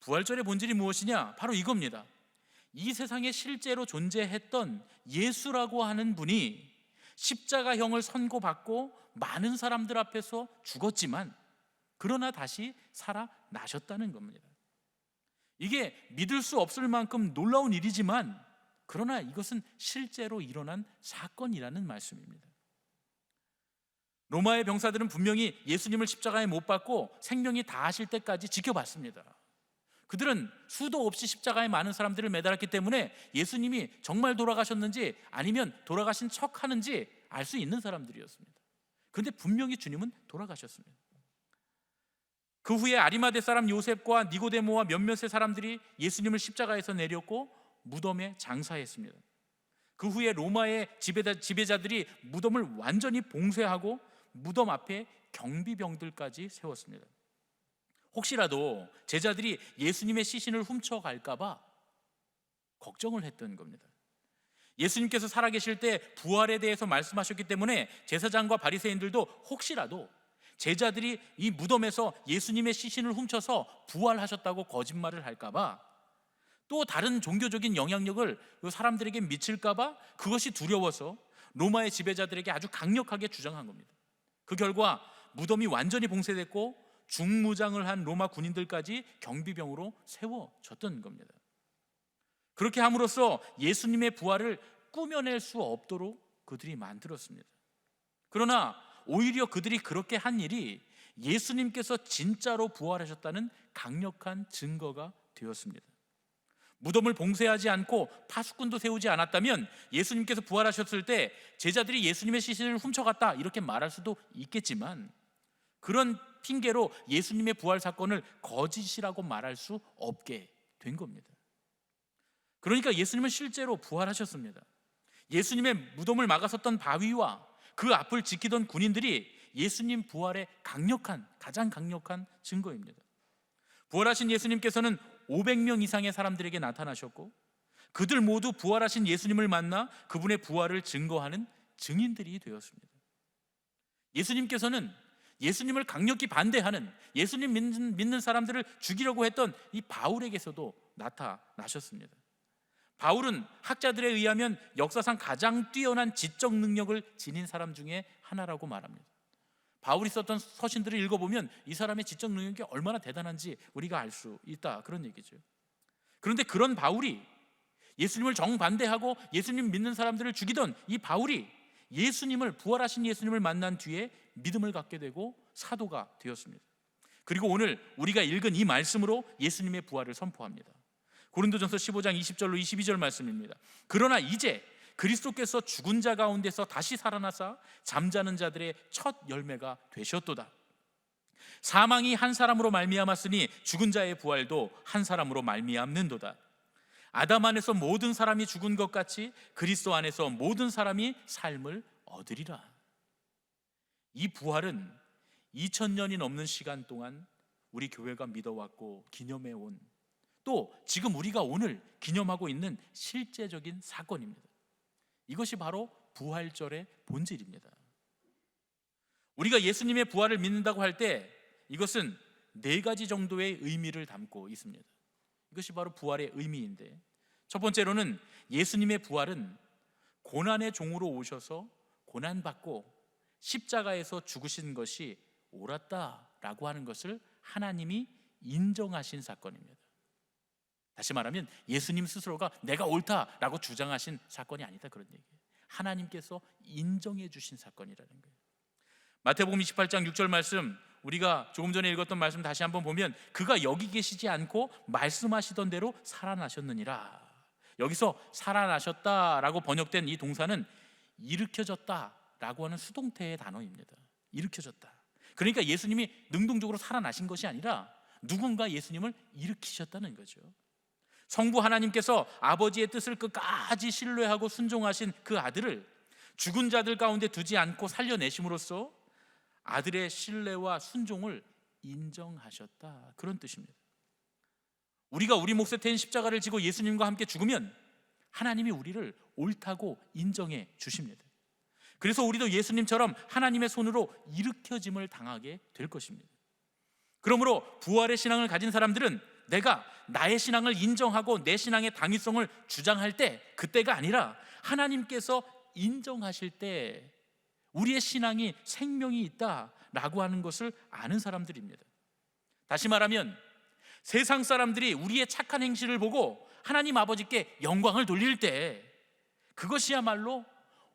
부활절의 본질이 무엇이냐? 바로 이겁니다. 이 세상에 실제로 존재했던 예수라고 하는 분이 십자가형을 선고받고 많은 사람들 앞에서 죽었지만 그러나 다시 살아나셨다는 겁니다. 이게 믿을 수 없을 만큼 놀라운 일이지만 그러나 이것은 실제로 일어난 사건이라는 말씀입니다. 로마의 병사들은 분명히 예수님을 십자가에 못 박고 생명이 다하실 때까지 지켜봤습니다. 그들은 수도 없이 십자가에 많은 사람들을 매달았기 때문에 예수님이 정말 돌아가셨는지 아니면 돌아가신 척하는지 알 수 있는 사람들이었습니다. 그런데 분명히 주님은 돌아가셨습니다. 그 후에 아리마대 사람 요셉과 니고데모와 몇몇의 사람들이 예수님을 십자가에서 내렸고 무덤에 장사했습니다. 그 후에 로마의 지배자들이 무덤을 완전히 봉쇄하고 무덤 앞에 경비병들까지 세웠습니다. 혹시라도 제자들이 예수님의 시신을 훔쳐갈까 봐 걱정을 했던 겁니다. 예수님께서 살아계실 때 부활에 대해서 말씀하셨기 때문에 제사장과 바리새인들도 혹시라도 제자들이 이 무덤에서 예수님의 시신을 훔쳐서 부활하셨다고 거짓말을 할까봐, 또 다른 종교적인 영향력을 사람들에게 미칠까봐 그것이 두려워서 로마의 지배자들에게 아주 강력하게 주장한 겁니다. 그 결과 무덤이 완전히 봉쇄됐고 중무장을 한 로마 군인들까지 경비병으로 세워졌던 겁니다. 그렇게 함으로써 예수님의 부활을 꾸며낼 수 없도록 그들이 만들었습니다. 그러나 오히려 그들이 그렇게 한 일이 예수님께서 진짜로 부활하셨다는 강력한 증거가 되었습니다. 무덤을 봉쇄하지 않고 파수꾼도 세우지 않았다면 예수님께서 부활하셨을 때 제자들이 예수님의 시신을 훔쳐갔다 이렇게 말할 수도 있겠지만, 그런 핑계로 예수님의 부활 사건을 거짓이라고 말할 수 없게 된 겁니다. 그러니까 예수님은 실제로 부활하셨습니다. 예수님의 무덤을 막아섰던 바위와 그 앞을 지키던 군인들이 예수님 부활의 가장 강력한 증거입니다. 부활하신 예수님께서는 500명 이상의 사람들에게 나타나셨고, 그들 모두 부활하신 예수님을 만나 그분의 부활을 증거하는 증인들이 되었습니다. 예수님께서는 예수님을 강력히 반대하는, 예수님 믿는 사람들을 죽이려고 했던 이 바울에게서도 나타나셨습니다. 바울은 학자들에 의하면 역사상 가장 뛰어난 지적 능력을 지닌 사람 중에 하나라고 말합니다. 바울이 썼던 서신들을 읽어보면 이 사람의 지적 능력이 얼마나 대단한지 우리가 알 수 있다, 그런 얘기죠. 그런데 그런 바울이, 예수님을 정반대하고 예수님 믿는 사람들을 죽이던 이 바울이 부활하신 예수님을 만난 뒤에 믿음을 갖게 되고 사도가 되었습니다. 그리고 오늘 우리가 읽은 이 말씀으로 예수님의 부활을 선포합니다. 고린도전서 15장 20절로 22절 말씀입니다. 그러나 이제 그리스도께서 죽은 자 가운데서 다시 살아나사 잠자는 자들의 첫 열매가 되셨도다. 사망이 한 사람으로 말미암았으니 죽은 자의 부활도 한 사람으로 말미암는도다. 아담 안에서 모든 사람이 죽은 것 같이 그리스도 안에서 모든 사람이 삶을 얻으리라. 이 부활은 2000년이 넘는 시간 동안 우리 교회가 믿어왔고 기념해온, 또 지금 우리가 오늘 기념하고 있는 실제적인 사건입니다. 이것이 바로 부활절의 본질입니다. 우리가 예수님의 부활을 믿는다고 할 때 이것은 4가지 정도의 의미를 담고 있습니다. 이것이 바로 부활의 의미인데, 첫 번째로는 예수님의 부활은 고난의 종으로 오셔서 고난받고 십자가에서 죽으신 것이 옳았다라고 하는 것을 하나님이 인정하신 사건입니다. 다시 말하면 예수님 스스로가 내가 옳다라고 주장하신 사건이 아니다, 그런 얘기예요. 하나님께서 인정해 주신 사건이라는 거예요. 마태복음 28장 6절 말씀, 우리가 조금 전에 읽었던 말씀 다시 한번 보면, 그가 여기 계시지 않고 말씀하시던 대로 살아나셨느니라. 여기서 살아나셨다라고 번역된 이 동사는 일으켜졌다라고 하는 수동태의 단어입니다. 일으켜졌다. 그러니까 예수님이 능동적으로 살아나신 것이 아니라 누군가 예수님을 일으키셨다는 거죠. 성부 하나님께서 아버지의 뜻을 끝까지 신뢰하고 순종하신 그 아들을 죽은 자들 가운데 두지 않고 살려내심으로써 아들의 신뢰와 순종을 인정하셨다, 그런 뜻입니다. 우리가 우리 몫에 태인 십자가를 지고 예수님과 함께 죽으면 하나님이 우리를 옳다고 인정해 주십니다. 그래서 우리도 예수님처럼 하나님의 손으로 일으켜짐을 당하게 될 것입니다. 그러므로 부활의 신앙을 가진 사람들은 내가 나의 신앙을 인정하고 내 신앙의 당위성을 주장할 때, 그때가 아니라 하나님께서 인정하실 때 우리의 신앙이 생명이 있다라고 하는 것을 아는 사람들입니다. 다시 말하면 세상 사람들이 우리의 착한 행실을 보고 하나님 아버지께 영광을 돌릴 때, 그것이야말로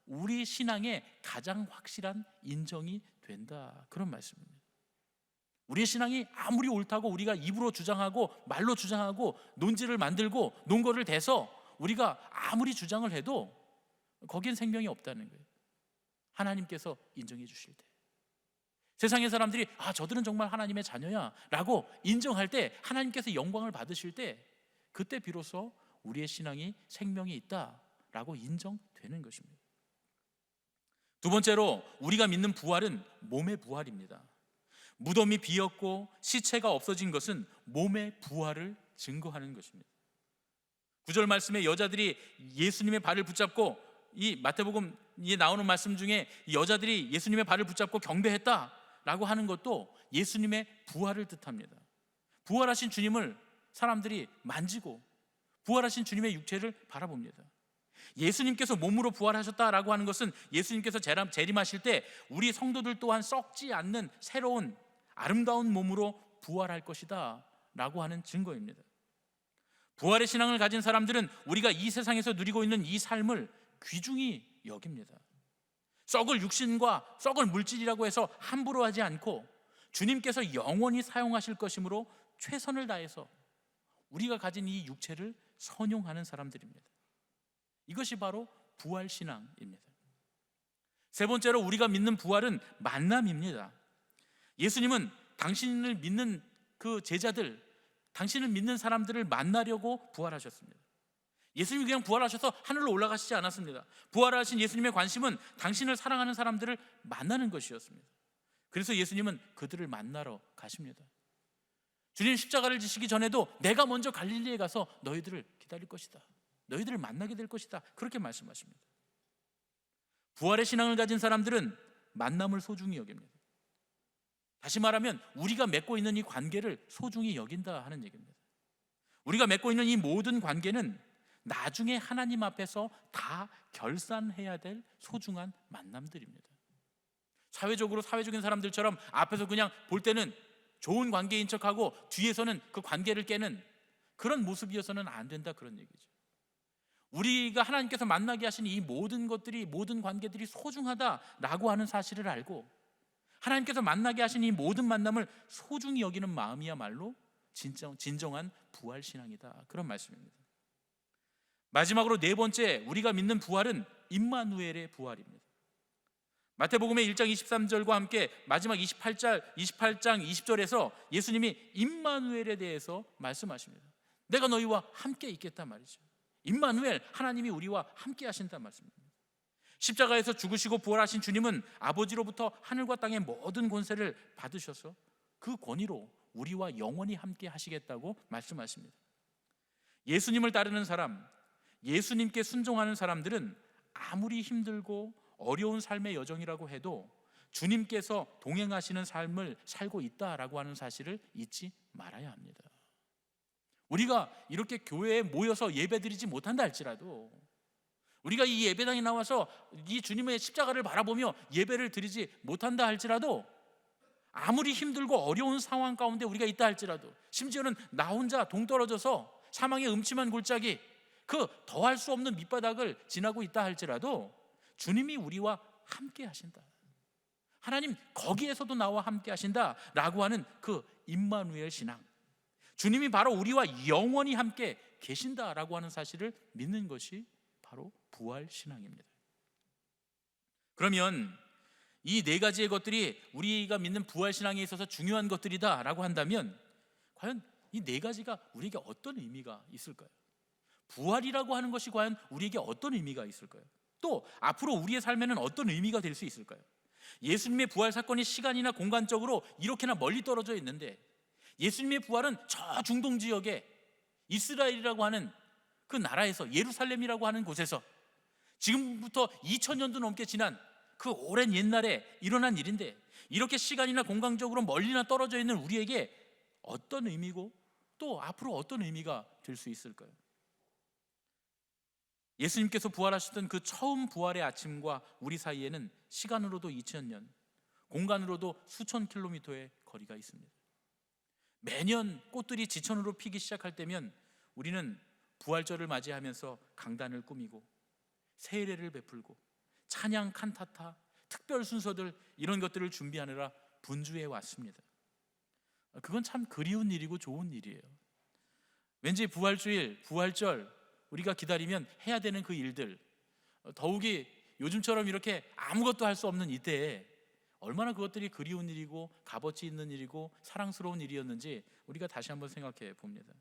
우리 신앙의 가장 확실한 인정이 된다, 그런 말씀입니다. 우리의 신앙이 아무리 옳다고 우리가 입으로 주장하고 말로 주장하고 논지를 만들고 논거를 대서 우리가 아무리 주장을 해도 거기엔 생명이 없다는 거예요. 하나님께서 인정해 주실 때, 세상의 사람들이 저들은 정말 하나님의 자녀야 라고 인정할 때, 하나님께서 영광을 받으실 때, 그때 비로소 우리의 신앙이 생명이 있다라고 인정되는 것입니다. 두 번째로 우리가 믿는 부활은 몸의 부활입니다. 무덤이 비었고 시체가 없어진 것은 몸의 부활을 증거하는 것입니다. 9절 말씀에 여자들이 예수님의 발을 붙잡고, 이 마태복음에 나오는 말씀 중에 여자들이 예수님의 발을 붙잡고 경배했다라고 하는 것도 예수님의 부활을 뜻합니다. 부활하신 주님을 사람들이 만지고 부활하신 주님의 육체를 바라봅니다. 예수님께서 몸으로 부활하셨다라고 하는 것은 예수님께서 재림하실 때 우리 성도들 또한 썩지 않는 새로운 아름다운 몸으로 부활할 것이다 라고 하는 증거입니다. 부활의 신앙을 가진 사람들은 우리가 이 세상에서 누리고 있는 이 삶을 귀중히 여깁니다. 썩을 육신과 썩을 물질이라고 해서 함부로 하지 않고 주님께서 영원히 사용하실 것이므로 최선을 다해서 우리가 가진 이 육체를 선용하는 사람들입니다. 이것이 바로 부활 신앙입니다. 세 번째로 우리가 믿는 부활은 만남입니다. 예수님은 당신을 믿는 그 제자들, 당신을 믿는 사람들을 만나려고 부활하셨습니다. 예수님이 그냥 부활하셔서 하늘로 올라가시지 않았습니다. 부활하신 예수님의 관심은 당신을 사랑하는 사람들을 만나는 것이었습니다. 그래서 예수님은 그들을 만나러 가십니다. 주님 십자가를 지시기 전에도 내가 먼저 갈릴리에 가서 너희들을 기다릴 것이다, 너희들을 만나게 될 것이다, 그렇게 말씀하십니다. 부활의 신앙을 가진 사람들은 만남을 소중히 여깁니다. 다시 말하면 우리가 맺고 있는 이 관계를 소중히 여긴다 하는 얘기입니다. 우리가 맺고 있는 이 모든 관계는 나중에 하나님 앞에서 다 결산해야 될 소중한 만남들입니다. 사회적인 사람들처럼 앞에서 그냥 볼 때는 좋은 관계인 척하고 뒤에서는 그 관계를 깨는 그런 모습이어서는 안 된다, 그런 얘기죠. 우리가 하나님께서 만나게 하신 이 모든 것들이, 모든 관계들이 소중하다라고 하는 사실을 알고 하나님께서 만나게 하신 이 모든 만남을 소중히 여기는 마음이야말로 진정한 부활신앙이다, 그런 말씀입니다. 마지막으로 네 번째, 우리가 믿는 부활은 임마누엘의 부활입니다. 마태복음의 1장 23절과 함께 마지막 28장 20절에서 예수님이 임마누엘에 대해서 말씀하십니다. 내가 너희와 함께 있겠단 말이죠. 임마누엘, 하나님이 우리와 함께 하신단 말씀입니다. 십자가에서 죽으시고 부활하신 주님은 아버지로부터 하늘과 땅의 모든 권세를 받으셔서 그 권위로 우리와 영원히 함께 하시겠다고 말씀하십니다. 예수님을 따르는 사람, 예수님께 순종하는 사람들은 아무리 힘들고 어려운 삶의 여정이라고 해도 주님께서 동행하시는 삶을 살고 있다라고 하는 사실을 잊지 말아야 합니다. 우리가 이렇게 교회에 모여서 예배드리지 못한다 할지라도, 우리가 이 예배당에 나와서 이 주님의 십자가를 바라보며 예배를 드리지 못한다 할지라도, 아무리 힘들고 어려운 상황 가운데 우리가 있다 할지라도, 심지어는 나 혼자 동떨어져서 사망의 음침한 골짜기, 그 더할 수 없는 밑바닥을 지나고 있다 할지라도 주님이 우리와 함께 하신다, 하나님 거기에서도 나와 함께 하신다라고 하는 그 임마누엘 신앙, 주님이 바로 우리와 영원히 함께 계신다라고 하는 사실을 믿는 것이 바로 부활 신앙입니다. 그러면 이 네 가지의 것들이 우리가 믿는 부활 신앙에 있어서 중요한 것들이다라고 한다면 과연 이 네 가지가 우리에게 어떤 의미가 있을까요? 부활이라고 하는 것이 과연 우리에게 어떤 의미가 있을까요? 또 앞으로 우리의 삶에는 어떤 의미가 될 수 있을까요? 예수님의 부활 사건이 시간이나 공간적으로 이렇게나 멀리 떨어져 있는데, 예수님의 부활은 저 중동 지역에 이스라엘이라고 하는 그 나라에서, 예루살렘이라고 하는 곳에서 지금부터 2000년도 넘게 지난 그 오랜 옛날에 일어난 일인데, 이렇게 시간이나 공간적으로 멀리나 떨어져 있는 우리에게 어떤 의미고 또 앞으로 어떤 의미가 될 수 있을까요? 예수님께서 부활하셨던 그 처음 부활의 아침과 우리 사이에는 시간으로도 2000년, 공간으로도 수천 킬로미터의 거리가 있습니다. 매년 꽃들이 지천으로 피기 시작할 때면 우리는 부활절을 맞이하면서 강단을 꾸미고 세례를 베풀고 찬양, 칸타타, 특별 순서들, 이런 것들을 준비하느라 분주해 왔습니다. 그건 참 그리운 일이고 좋은 일이에요. 왠지 부활주일, 부활절 우리가 기다리면 해야 되는 그 일들, 더욱이 요즘처럼 이렇게 아무것도 할 수 없는 이때에 얼마나 그것들이 그리운 일이고 값어치 있는 일이고 사랑스러운 일이었는지 우리가 다시 한번 생각해 봅니다.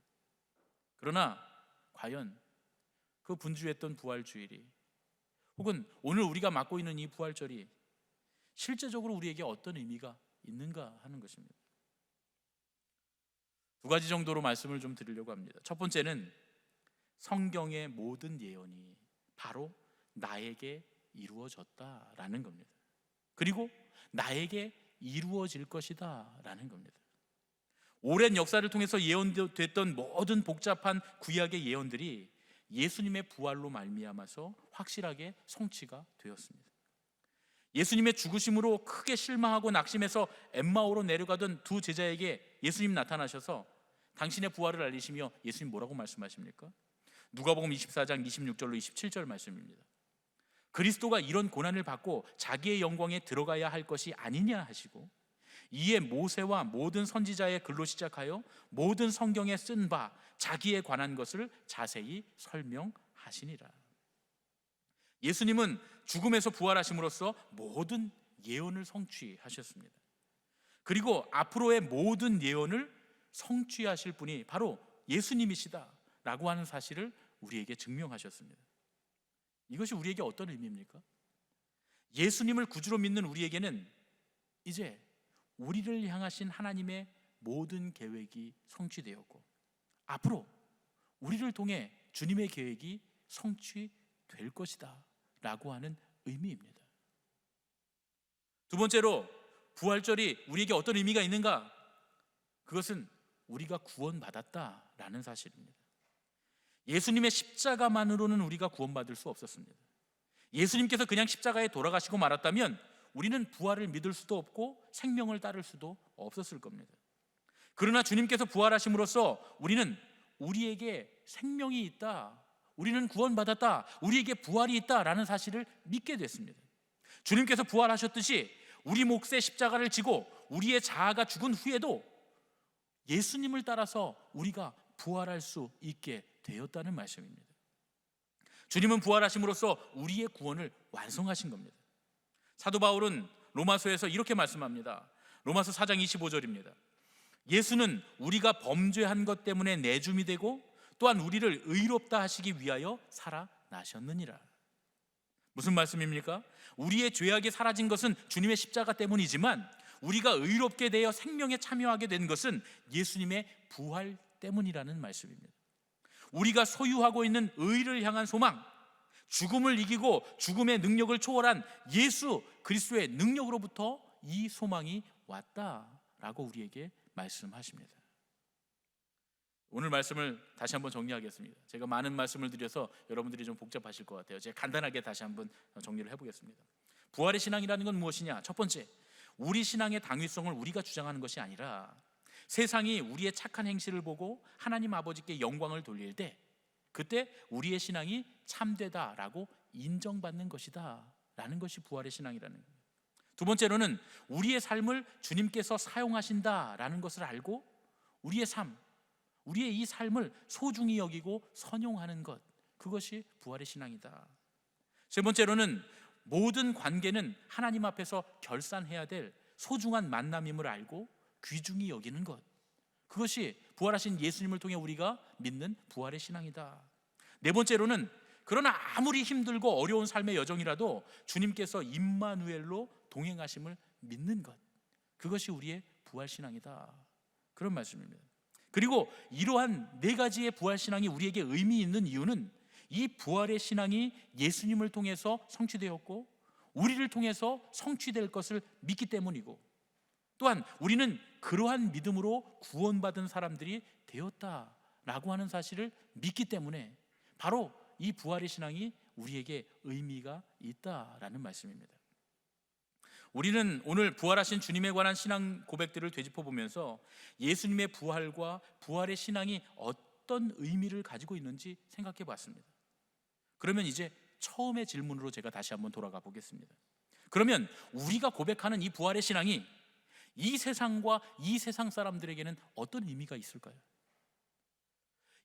그러나 과연 그 분주했던 부활주일이, 혹은 오늘 우리가 맞고 있는 이 부활절이 실제적으로 우리에게 어떤 의미가 있는가 하는 것입니다. 두 가지 정도로 말씀을 좀 드리려고 합니다. 첫 번째는 성경의 모든 예언이 바로 나에게 이루어졌다라는 겁니다. 그리고 나에게 이루어질 것이다라는 겁니다. 오랜 역사를 통해서 예언됐던 모든 복잡한 구약의 예언들이 예수님의 부활로 말미암아서 확실하게 성취가 되었습니다. 예수님의 죽으심으로 크게 실망하고 낙심해서 엠마오로 내려가던 두 제자에게 예수님 나타나셔서 당신의 부활을 알리시며 예수님 뭐라고 말씀하십니까? 누가복음 24장 26절로 27절 말씀입니다. 그리스도가 이런 고난을 받고 자기의 영광에 들어가야 할 것이 아니냐 하시고, 이에 모세와 모든 선지자의 글로 시작하여 모든 성경에 쓴 바 자기에 관한 것을 자세히 설명하시니라. 예수님은 죽음에서 부활하심으로써 모든 예언을 성취하셨습니다. 그리고 앞으로의 모든 예언을 성취하실 분이 바로 예수님이시다라고 하는 사실을 우리에게 증명하셨습니다. 이것이 우리에게 어떤 의미입니까? 예수님을 구주로 믿는 우리에게는 이제 우리를 향하신 하나님의 모든 계획이 성취되었고, 앞으로 우리를 통해 주님의 계획이 성취될 것이다 라고 하는 의미입니다. 두 번째로, 부활절이 우리에게 어떤 의미가 있는가? 그것은 우리가 구원받았다라는 사실입니다. 예수님의 십자가만으로는 우리가 구원받을 수 없었습니다. 예수님께서 그냥 십자가에 돌아가시고 말았다면 우리는 부활을 믿을 수도 없고 생명을 따를 수도 없었을 겁니다. 그러나 주님께서 부활하심으로써 우리는 우리에게 생명이 있다, 우리는 구원받았다, 우리에게 부활이 있다라는 사실을 믿게 됐습니다. 주님께서 부활하셨듯이 우리 몫의 십자가를 지고 우리의 자아가 죽은 후에도 예수님을 따라서 우리가 부활할 수 있게 되었다는 말씀입니다. 주님은 부활하심으로써 우리의 구원을 완성하신 겁니다. 사도 바울은 로마서에서 이렇게 말씀합니다. 로마서 4장 25절입니다. 예수는 우리가 범죄한 것 때문에 내줌이 되고 또한 우리를 의롭다 하시기 위하여 살아나셨느니라. 무슨 말씀입니까? 우리의 죄악이 사라진 것은 주님의 십자가 때문이지만 우리가 의롭게 되어 생명에 참여하게 된 것은 예수님의 부활 때문이라는 말씀입니다. 우리가 소유하고 있는 의를 향한 소망, 죽음을 이기고 죽음의 능력을 초월한 예수 그리스도의 능력으로부터 이 소망이 왔다라고 우리에게 말씀하십니다. 오늘 말씀을 다시 한번 정리하겠습니다. 제가 많은 말씀을 드려서 여러분들이 좀 복잡하실 것 같아요. 제가 간단하게 다시 한번 정리를 해보겠습니다. 부활의 신앙이라는 건 무엇이냐? 첫 번째, 우리 신앙의 당위성을 우리가 주장하는 것이 아니라 세상이 우리의 착한 행실을 보고 하나님 아버지께 영광을 돌릴 때 그때 우리의 신앙이 참되다라고 인정받는 것이다 라는 것이 부활의 신앙이라는 거예요. 두 번째로는 우리의 삶을 주님께서 사용하신다라는 것을 알고 우리의 삶, 우리의 이 삶을 소중히 여기고 선용하는 것, 그것이 부활의 신앙이다. 세 번째로는 모든 관계는 하나님 앞에서 결산해야 될 소중한 만남임을 알고 귀중히 여기는 것, 그것이 부활하신 예수님을 통해 우리가 믿는 부활의 신앙이다. 네 번째로는 그러나 아무리 힘들고 어려운 삶의 여정이라도 주님께서 임마누엘로 동행하심을 믿는 것, 그것이 우리의 부활 신앙이다, 그런 말씀입니다. 그리고 이러한 네 가지의 부활 신앙이 우리에게 의미 있는 이유는 이 부활의 신앙이 예수님을 통해서 성취되었고 우리를 통해서 성취될 것을 믿기 때문이고, 또한 우리는 그러한 믿음으로 구원받은 사람들이 되었다라고 하는 사실을 믿기 때문에 바로 이 부활의 신앙이 우리에게 의미가 있다라는 말씀입니다. 우리는 오늘 부활하신 주님에 관한 신앙 고백들을 되짚어 보면서 예수님의 부활과 부활의 신앙이 어떤 의미를 가지고 있는지 생각해 봤습니다. 그러면 이제 처음의 질문으로 제가 다시 한번 돌아가 보겠습니다. 그러면 우리가 고백하는 이 부활의 신앙이 이 세상과 이 세상 사람들에게는 어떤 의미가 있을까요?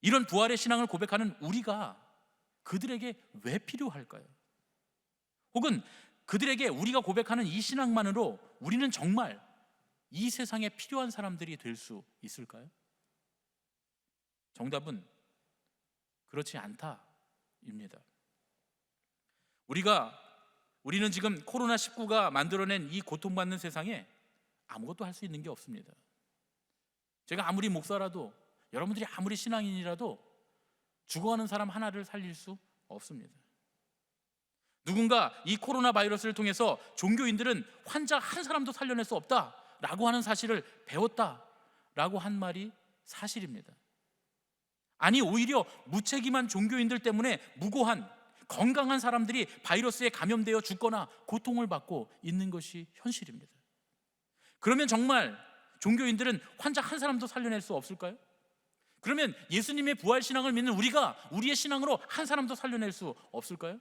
이런 부활의 신앙을 고백하는 우리가 그들에게 왜 필요할까요? 혹은 그들에게 우리가 고백하는 이 신앙만으로 우리는 정말 이 세상에 필요한 사람들이 될 수 있을까요? 정답은 그렇지 않다입니다. 우리는 지금 코로나19가 만들어낸 이 고통받는 세상에 아무것도 할 수 있는 게 없습니다. 제가 아무리 목사라도, 여러분들이 아무리 신앙인이라도 죽어가는 사람 하나를 살릴 수 없습니다. 누군가 이 코로나 바이러스를 통해서 종교인들은 환자 한 사람도 살려낼 수 없다라고 하는 사실을 배웠다라고 한 말이 사실입니다. 아니, 오히려 무책임한 종교인들 때문에 무고한 건강한 사람들이 바이러스에 감염되어 죽거나 고통을 받고 있는 것이 현실입니다. 그러면 정말 종교인들은 환자 한 사람도 살려낼 수 없을까요? 그러면 예수님의 부활 신앙을 믿는 우리가 우리의 신앙으로 한 사람도 살려낼 수 없을까요?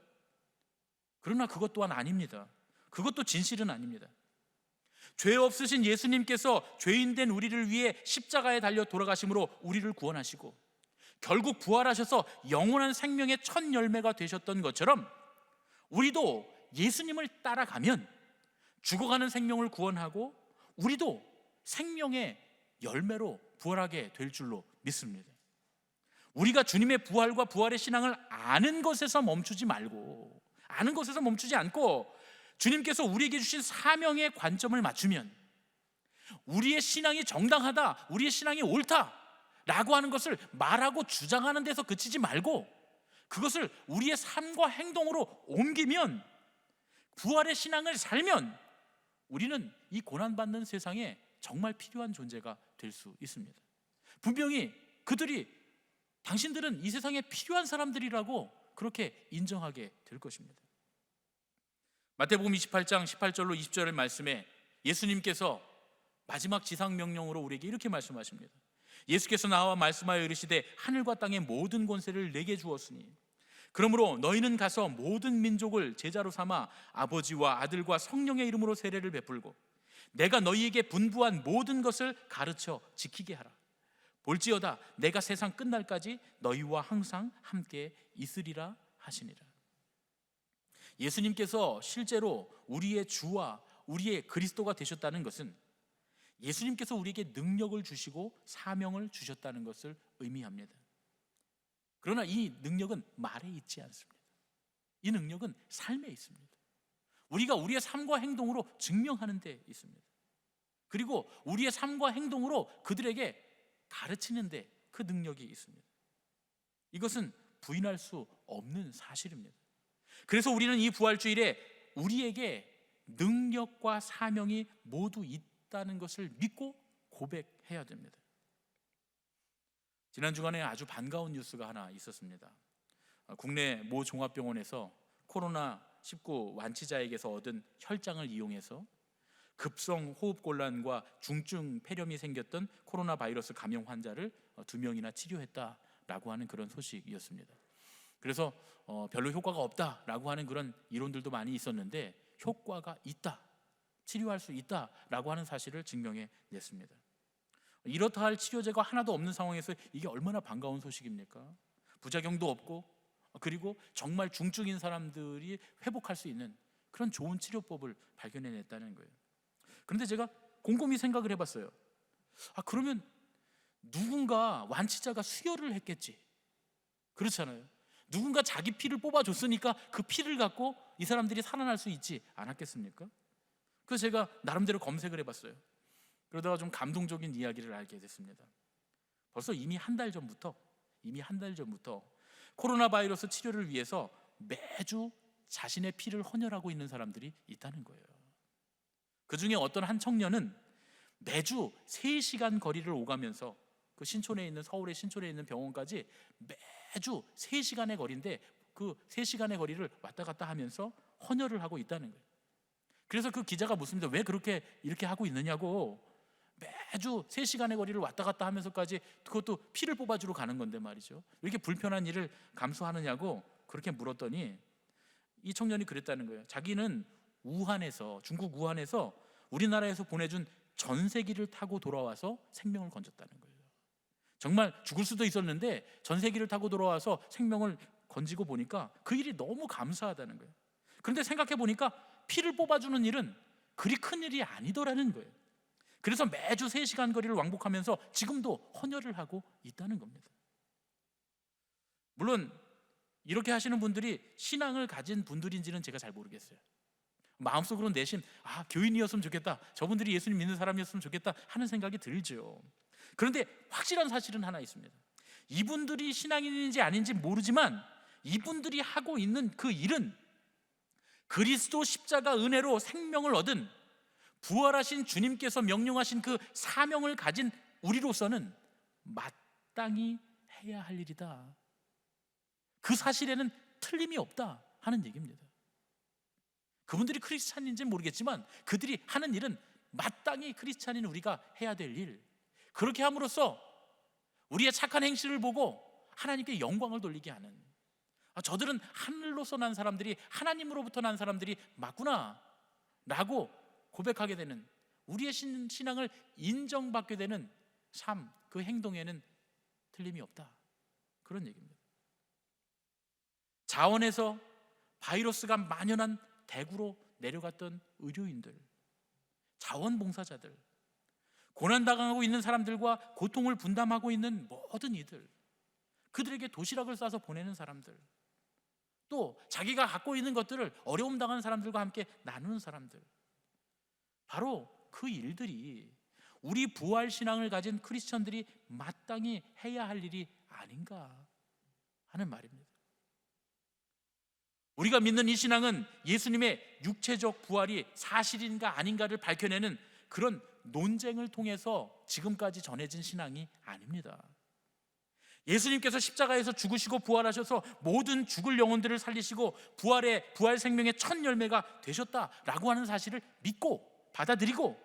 그러나 그것 또한 아닙니다. 그것도 진실은 아닙니다. 죄 없으신 예수님께서 죄인된 우리를 위해 십자가에 달려 돌아가심으로 우리를 구원하시고 결국 부활하셔서 영원한 생명의 첫 열매가 되셨던 것처럼 우리도 예수님을 따라가면 죽어가는 생명을 구원하고 우리도 생명의 열매로 부활하게 될 줄로 믿습니다. 우리가 주님의 부활과 부활의 신앙을 아는 것에서 멈추지 말고, 아는 것에서 멈추지 않고 주님께서 우리에게 주신 사명의 관점을 맞추면 우리의 신앙이 정당하다, 우리의 신앙이 옳다라고 하는 것을 말하고 주장하는 데서 그치지 말고 그것을 우리의 삶과 행동으로 옮기면, 부활의 신앙을 살면 우리는 이 고난받는 세상에 정말 필요한 존재가 될 수 있습니다. 분명히 그들이, 당신들은 이 세상에 필요한 사람들이라고 그렇게 인정하게 될 것입니다. 마태복음 28장 18절로 20절의 말씀에 예수님께서 마지막 지상 명령으로 우리에게 이렇게 말씀하십니다. 예수께서 나와 말씀하여 이르시되 하늘과 땅의 모든 권세를 내게 주었으니 그러므로 너희는 가서 모든 민족을 제자로 삼아 아버지와 아들과 성령의 이름으로 세례를 베풀고 내가 너희에게 분부한 모든 것을 가르쳐 지키게 하라. 볼지어다 내가 세상 끝날까지 너희와 항상 함께 있으리라 하시니라. 예수님께서 실제로 우리의 주와 우리의 그리스도가 되셨다는 것은 예수님께서 우리에게 능력을 주시고 사명을 주셨다는 것을 의미합니다. 그러나 이 능력은 말에 있지 않습니다. 이 능력은 삶에 있습니다. 우리가 우리의 삶과 행동으로 증명하는 데 있습니다. 그리고 우리의 삶과 행동으로 그들에게 가르치는 데 그 능력이 있습니다. 이것은 부인할 수 없는 사실입니다. 그래서 우리는 이 부활주일에 우리에게 능력과 사명이 모두 있다는 것을 믿고 고백해야 됩니다. 지난 주간에 아주 반가운 뉴스가 하나 있었습니다. 국내 모 종합병원에서 코로나19 완치자에게서 얻은 혈장을 이용해서 급성 호흡곤란과 중증 폐렴이 생겼던 코로나 바이러스 감염 환자를 2명이나 치료했다라고 하는 그런 소식이었습니다. 그래서 별로 효과가 없다라고 하는 그런 이론들도 많이 있었는데 효과가 있다, 치료할 수 있다라고 하는 사실을 증명해냈습니다. 이렇다 할 치료제가 하나도 없는 상황에서 이게 얼마나 반가운 소식입니까? 부작용도 없고 그리고 정말 중증인 사람들이 회복할 수 있는 그런 좋은 치료법을 발견해냈다는 거예요. 그런데 제가 곰곰이 생각을 해봤어요. 그러면 누군가 완치자가 수혈을 했겠지. 그렇잖아요. 누군가 자기 피를 뽑아줬으니까 그 피를 갖고 이 사람들이 살아날 수 있지 않았겠습니까? 그래서 제가 나름대로 검색을 해봤어요. 그러다가 좀 감동적인 이야기를 알게 됐습니다. 벌써 이미 한 달 전부터 코로나 바이러스 치료를 위해서 매주 자신의 피를 헌혈하고 있는 사람들이 있다는 거예요. 그 중에 어떤 한 청년은 매주 3시간 거리를 오가면서 그 서울의 신촌에 있는 병원까지 매주 3시간의 거리인데 그 3시간의 거리를 왔다 갔다 하면서 헌혈을 하고 있다는 거예요. 그래서 그 기자가 묻습니다. 왜 이렇게 하고 있느냐고. 매주 3시간의 거리를 왔다 갔다 하면서까지 그것도 피를 뽑아주러 가는 건데 말이죠. 왜 이렇게 불편한 일을 감수하느냐고 그렇게 물었더니 이 청년이 그랬다는 거예요. 자기는 중국 우한에서 우리나라에서 보내준 전세기를 타고 돌아와서 생명을 건졌다는 거예요. 정말 죽을 수도 있었는데 전세기를 타고 돌아와서 생명을 건지고 보니까 그 일이 너무 감사하다는 거예요. 그런데 생각해 보니까 피를 뽑아주는 일은 그리 큰 일이 아니더라는 거예요. 그래서 매주 3시간 거리를 왕복하면서 지금도 헌혈을 하고 있다는 겁니다. 물론 이렇게 하시는 분들이 신앙을 가진 분들인지는 제가 잘 모르겠어요. 마음속으로 내심 교인이었으면 좋겠다, 저분들이 예수님 믿는 사람이었으면 좋겠다 하는 생각이 들죠. 그런데 확실한 사실은 하나 있습니다. 이분들이 신앙인인지 아닌지 모르지만 이분들이 하고 있는 그 일은 그리스도 십자가 은혜로 생명을 얻은 부활하신 주님께서 명령하신 그 사명을 가진 우리로서는 마땅히 해야 할 일이다. 그 사실에는 틀림이 없다 하는 얘기입니다. 그분들이 크리스찬인지는 모르겠지만 그들이 하는 일은 마땅히 크리스찬인 우리가 해야 될 일, 그렇게 함으로써 우리의 착한 행실을 보고 하나님께 영광을 돌리게 하는, 저들은 하늘로서 난 사람들이, 하나님으로부터 난 사람들이 맞구나 라고 고백하게 되는, 우리의 신앙을 인정받게 되는 삶, 그 행동에는 틀림이 없다, 그런 얘기입니다. 자원에서 바이러스가 만연한 대구로 내려갔던 의료인들, 자원봉사자들, 고난당하고 있는 사람들과 고통을 분담하고 있는 모든 이들, 그들에게 도시락을 싸서 보내는 사람들, 또 자기가 갖고 있는 것들을 어려움 당하는 사람들과 함께 나누는 사람들, 바로 그 일들이 우리 부활신앙을 가진 크리스천들이 마땅히 해야 할 일이 아닌가 하는 말입니다. 우리가 믿는 이 신앙은 예수님의 육체적 부활이 사실인가 아닌가를 밝혀내는 그런 논쟁을 통해서 지금까지 전해진 신앙이 아닙니다. 예수님께서 십자가에서 죽으시고 부활하셔서 모든 죽을 영혼들을 살리시고 부활 생명의 첫 열매가 되셨다라고 하는 사실을 믿고 받아들이고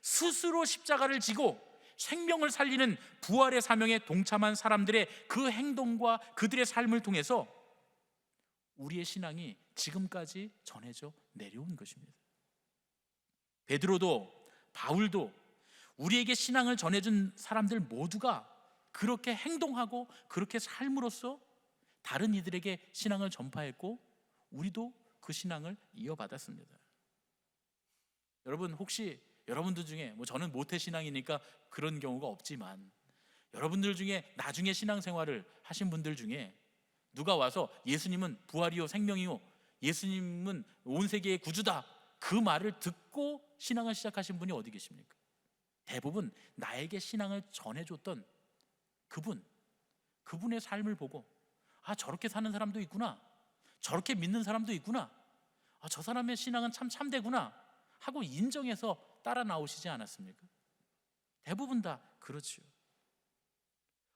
스스로 십자가를 지고 생명을 살리는 부활의 사명에 동참한 사람들의 그 행동과 그들의 삶을 통해서 우리의 신앙이 지금까지 전해져 내려온 것입니다. 베드로도 바울도 우리에게 신앙을 전해준 사람들 모두가 그렇게 행동하고 그렇게 삶으로써 다른 이들에게 신앙을 전파했고 우리도 그 신앙을 이어받았습니다. 여러분, 혹시 여러분들 중에 저는 모태신앙이니까 그런 경우가 없지만 여러분들 중에 나중에 신앙생활을 하신 분들 중에 누가 와서 예수님은 부활이요 생명이요, 예수님은 온 세계의 구주다, 그 말을 듣고 신앙을 시작하신 분이 어디 계십니까? 대부분 나에게 신앙을 전해줬던 그분의 삶을 보고 저렇게 사는 사람도 있구나, 저렇게 믿는 사람도 있구나, 저 사람의 신앙은 참 참되구나 하고 인정해서 따라 나오시지 않았습니까? 대부분 다 그렇죠.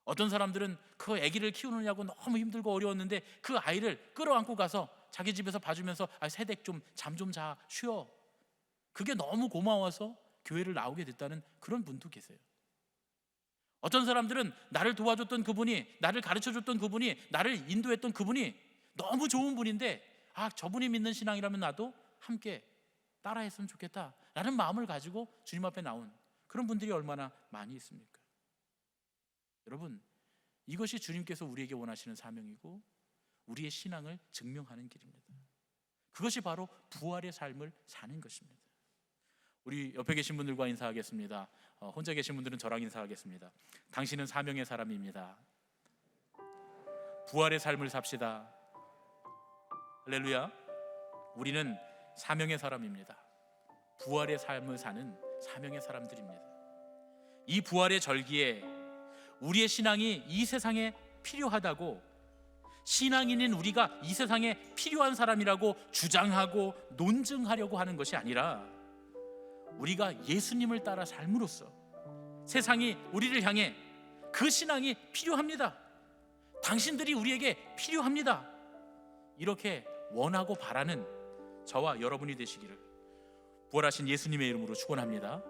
어떤 사람들은 그 아기를 키우느냐고 너무 힘들고 어려웠는데 그 아이를 끌어안고 가서 자기 집에서 봐주면서 새댁 좀 잠 좀 자, 쉬어, 그게 너무 고마워서 교회를 나오게 됐다는 그런 분도 계세요. 어떤 사람들은 나를 도와줬던 그분이, 나를 가르쳐줬던 그분이, 나를 인도했던 그분이 너무 좋은 분인데 저분이 믿는 신앙이라면 나도 함께 따라했으면 좋겠다 라는 마음을 가지고 주님 앞에 나온 그런 분들이 얼마나 많이 있습니까? 여러분, 이것이 주님께서 우리에게 원하시는 사명이고 우리의 신앙을 증명하는 길입니다. 그것이 바로 부활의 삶을 사는 것입니다. 우리 옆에 계신 분들과 인사하겠습니다. 혼자 계신 분들은 저랑 인사하겠습니다. 당신은 사명의 사람입니다. 부활의 삶을 삽시다. 할렐루야. 우리는 사명의 사람입니다. 부활의 삶을 사는 사명의 사람들입니다. 이 부활의 절기에 우리의 신앙이 이 세상에 필요하다고, 신앙인인 우리가 이 세상에 필요한 사람이라고 주장하고 논증하려고 하는 것이 아니라 우리가 예수님을 따라 삶으로써 세상이 우리를 향해 그 신앙이 필요합니다, 당신들이 우리에게 필요합니다, 이렇게 원하고 바라는 저와 여러분이 되시기를 부활하신 예수님의 이름으로 축원합니다.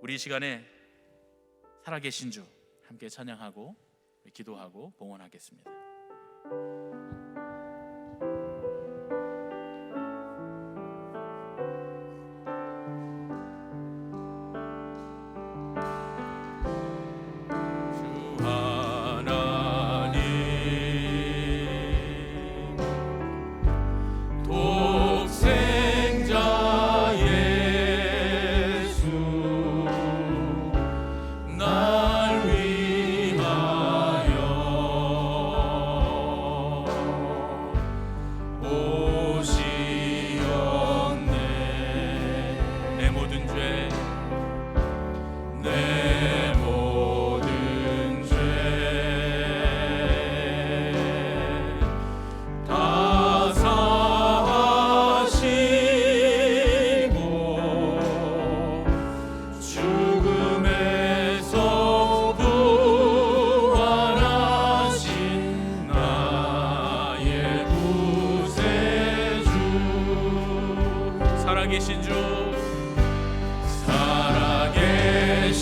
우리 이 시간에 살아계신 주 함께 찬양하고 기도하고 봉헌하겠습니다. 날 위하여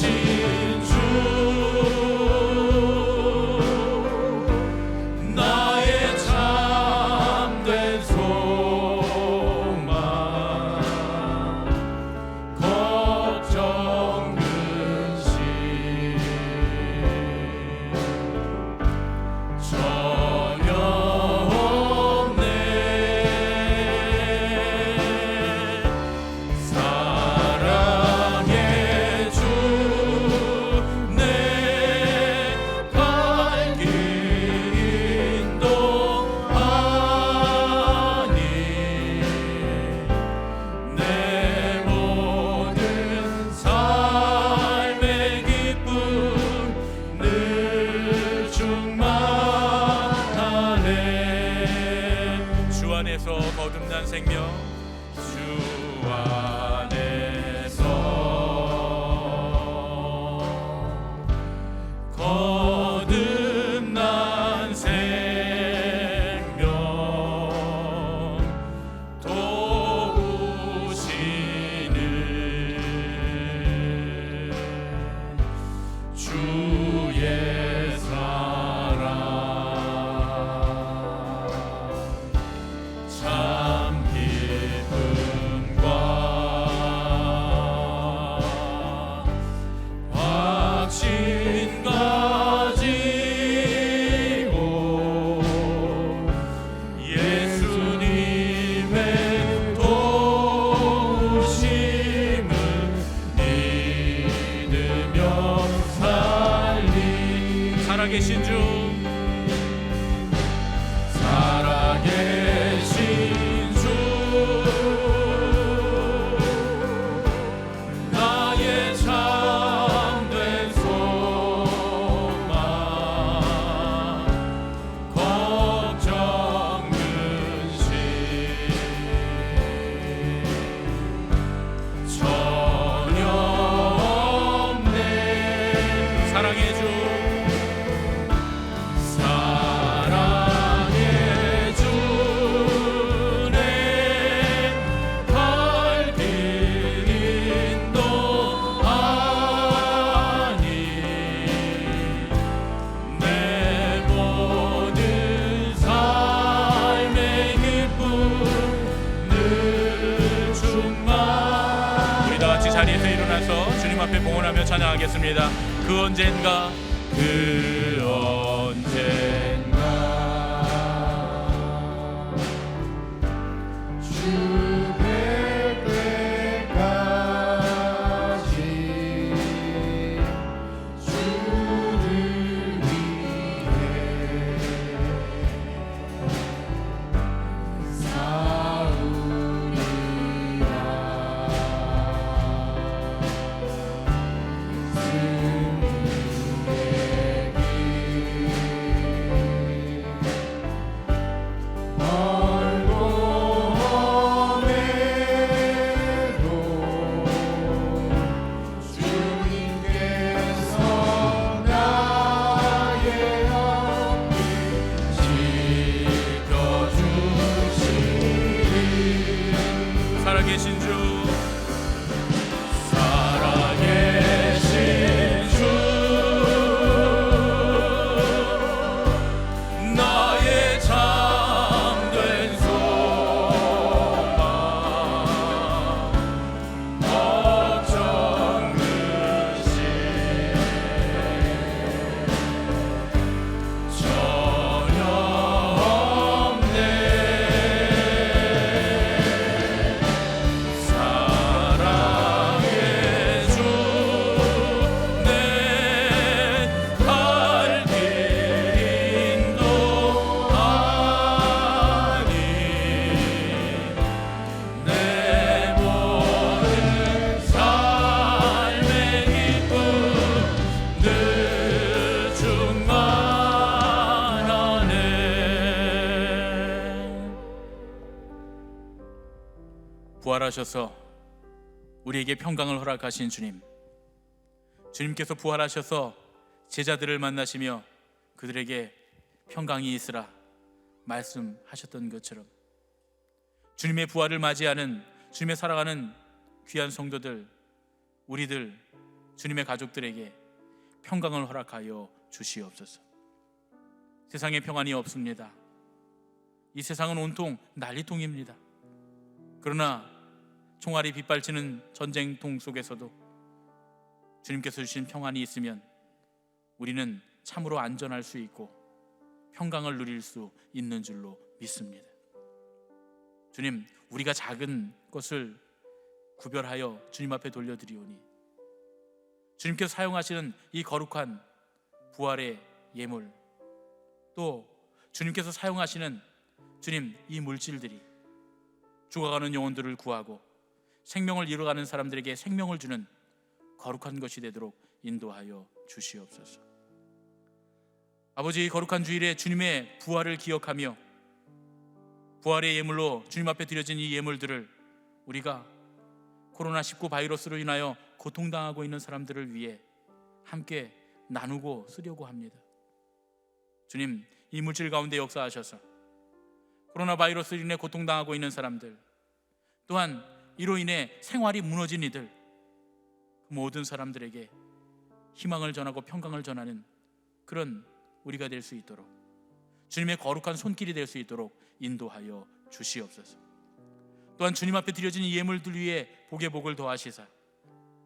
주 나의 참된 소망 걱정 근심 전혀 없네 사랑의 주 내 갈 길 인도하니 내 모든 삶의 기쁨 늘 충만하네 주 안에서 거듭난 생명, 주 안에서 거듭난 생명 도우시는 주의 사랑 참 기쁨과 확신 가지고 예수님의 도우심을 믿으며 살리 살아계신 주, 살아계신 주 나의 참된 소망 걱정 근심 전혀 없네 사랑의 주, 사랑의 주 내 갈 길 인도하니 내 모든 삶의 기쁨 늘 충만 우리 다 같이 자리에서 일어나서 주님 앞에 봉헌하며 찬양하겠습니다. 그 언젠가 그 언젠가 주 뵐 때까지 주를 위해 살아계신 주, 살아계신 주 나의 참된 소망 걱정 근심 전혀 없네 사랑의 주 내 갈 길 인도하니 내 모든 삶의 기쁨 늘 충만하네 부활하셔서 우리에게 평강을 허락하신 주님, 주님께서 부활하셔서 제자들을 만나시며 그들에게 평강이 있으라 말씀하셨던 것처럼 주님의 부활을 맞이하는, 주님의 사랑하는 귀한 성도들, 우리들 주님의 가족들에게 평강을 허락하여 주시옵소서. 세상에 평안이 없습니다. 이 세상은 온통 난리통입니다. 그러나 총알이 빗발치는 전쟁통 속에서도 주님께서 주신 평안이 있으면 우리는 참으로 안전할 수 있고 평강을 누릴 수 있는 줄로 믿습니다. 주님, 우리가 작은 것을 구별하여 주님 앞에 돌려드리오니 주님께서 사용하시는 이 거룩한 부활의 예물, 또 주님께서 사용하시는 주님 이 물질들이 죽어가는 영혼들을 구하고 생명을 잃어가는 사람들에게 생명을 주는 거룩한 것이 되도록 인도하여 주시옵소서. 아버지, 거룩한 주일에 주님의 부활을 기억하며 부활의 예물로 주님 앞에 드려진 이 예물들을 우리가 코로나19 바이러스로 인하여 고통당하고 있는 사람들을 위해 함께 나누고 쓰려고 합니다. 주님, 이 물질 가운데 역사하셔서 코로나 바이러스로 인해 고통당하고 있는 사람들, 또한 이로 인해 생활이 무너진 이들, 그 모든 사람들에게 희망을 전하고 평강을 전하는 그런 우리가 될 수 있도록 주님의 거룩한 손길이 될 수 있도록 인도하여 주시옵소서. 또한 주님 앞에 드려진 이 예물들 위에 복의 복을 더하시사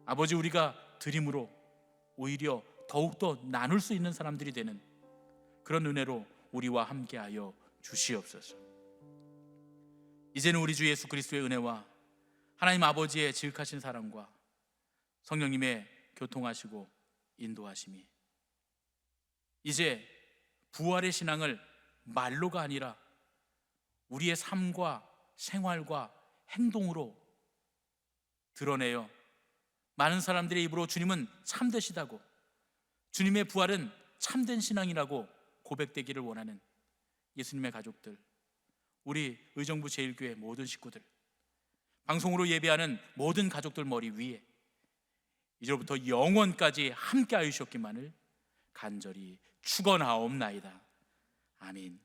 아버지, 우리가 드림으로 오히려 더욱더 나눌 수 있는 사람들이 되는 그런 은혜로 우리와 함께하여 주시옵소서. 이제는 우리 주 예수 그리스도의 은혜와 하나님 아버지의 지극하신 사랑과 성령님의 교통하시고 인도하심이 이제 부활의 신앙을 말로가 아니라 우리의 삶과 생활과 행동으로 드러내어 많은 사람들의 입으로 주님은 참되시다고, 주님의 부활은 참된 신앙이라고 고백되기를 원하는 예수님의 가족들, 우리 의정부 제1교회 모든 식구들, 방송으로 예배하는 모든 가족들 머리 위에 이제부터 영원까지 함께 하시옵기만을 간절히 축원하옵나이다. 아멘.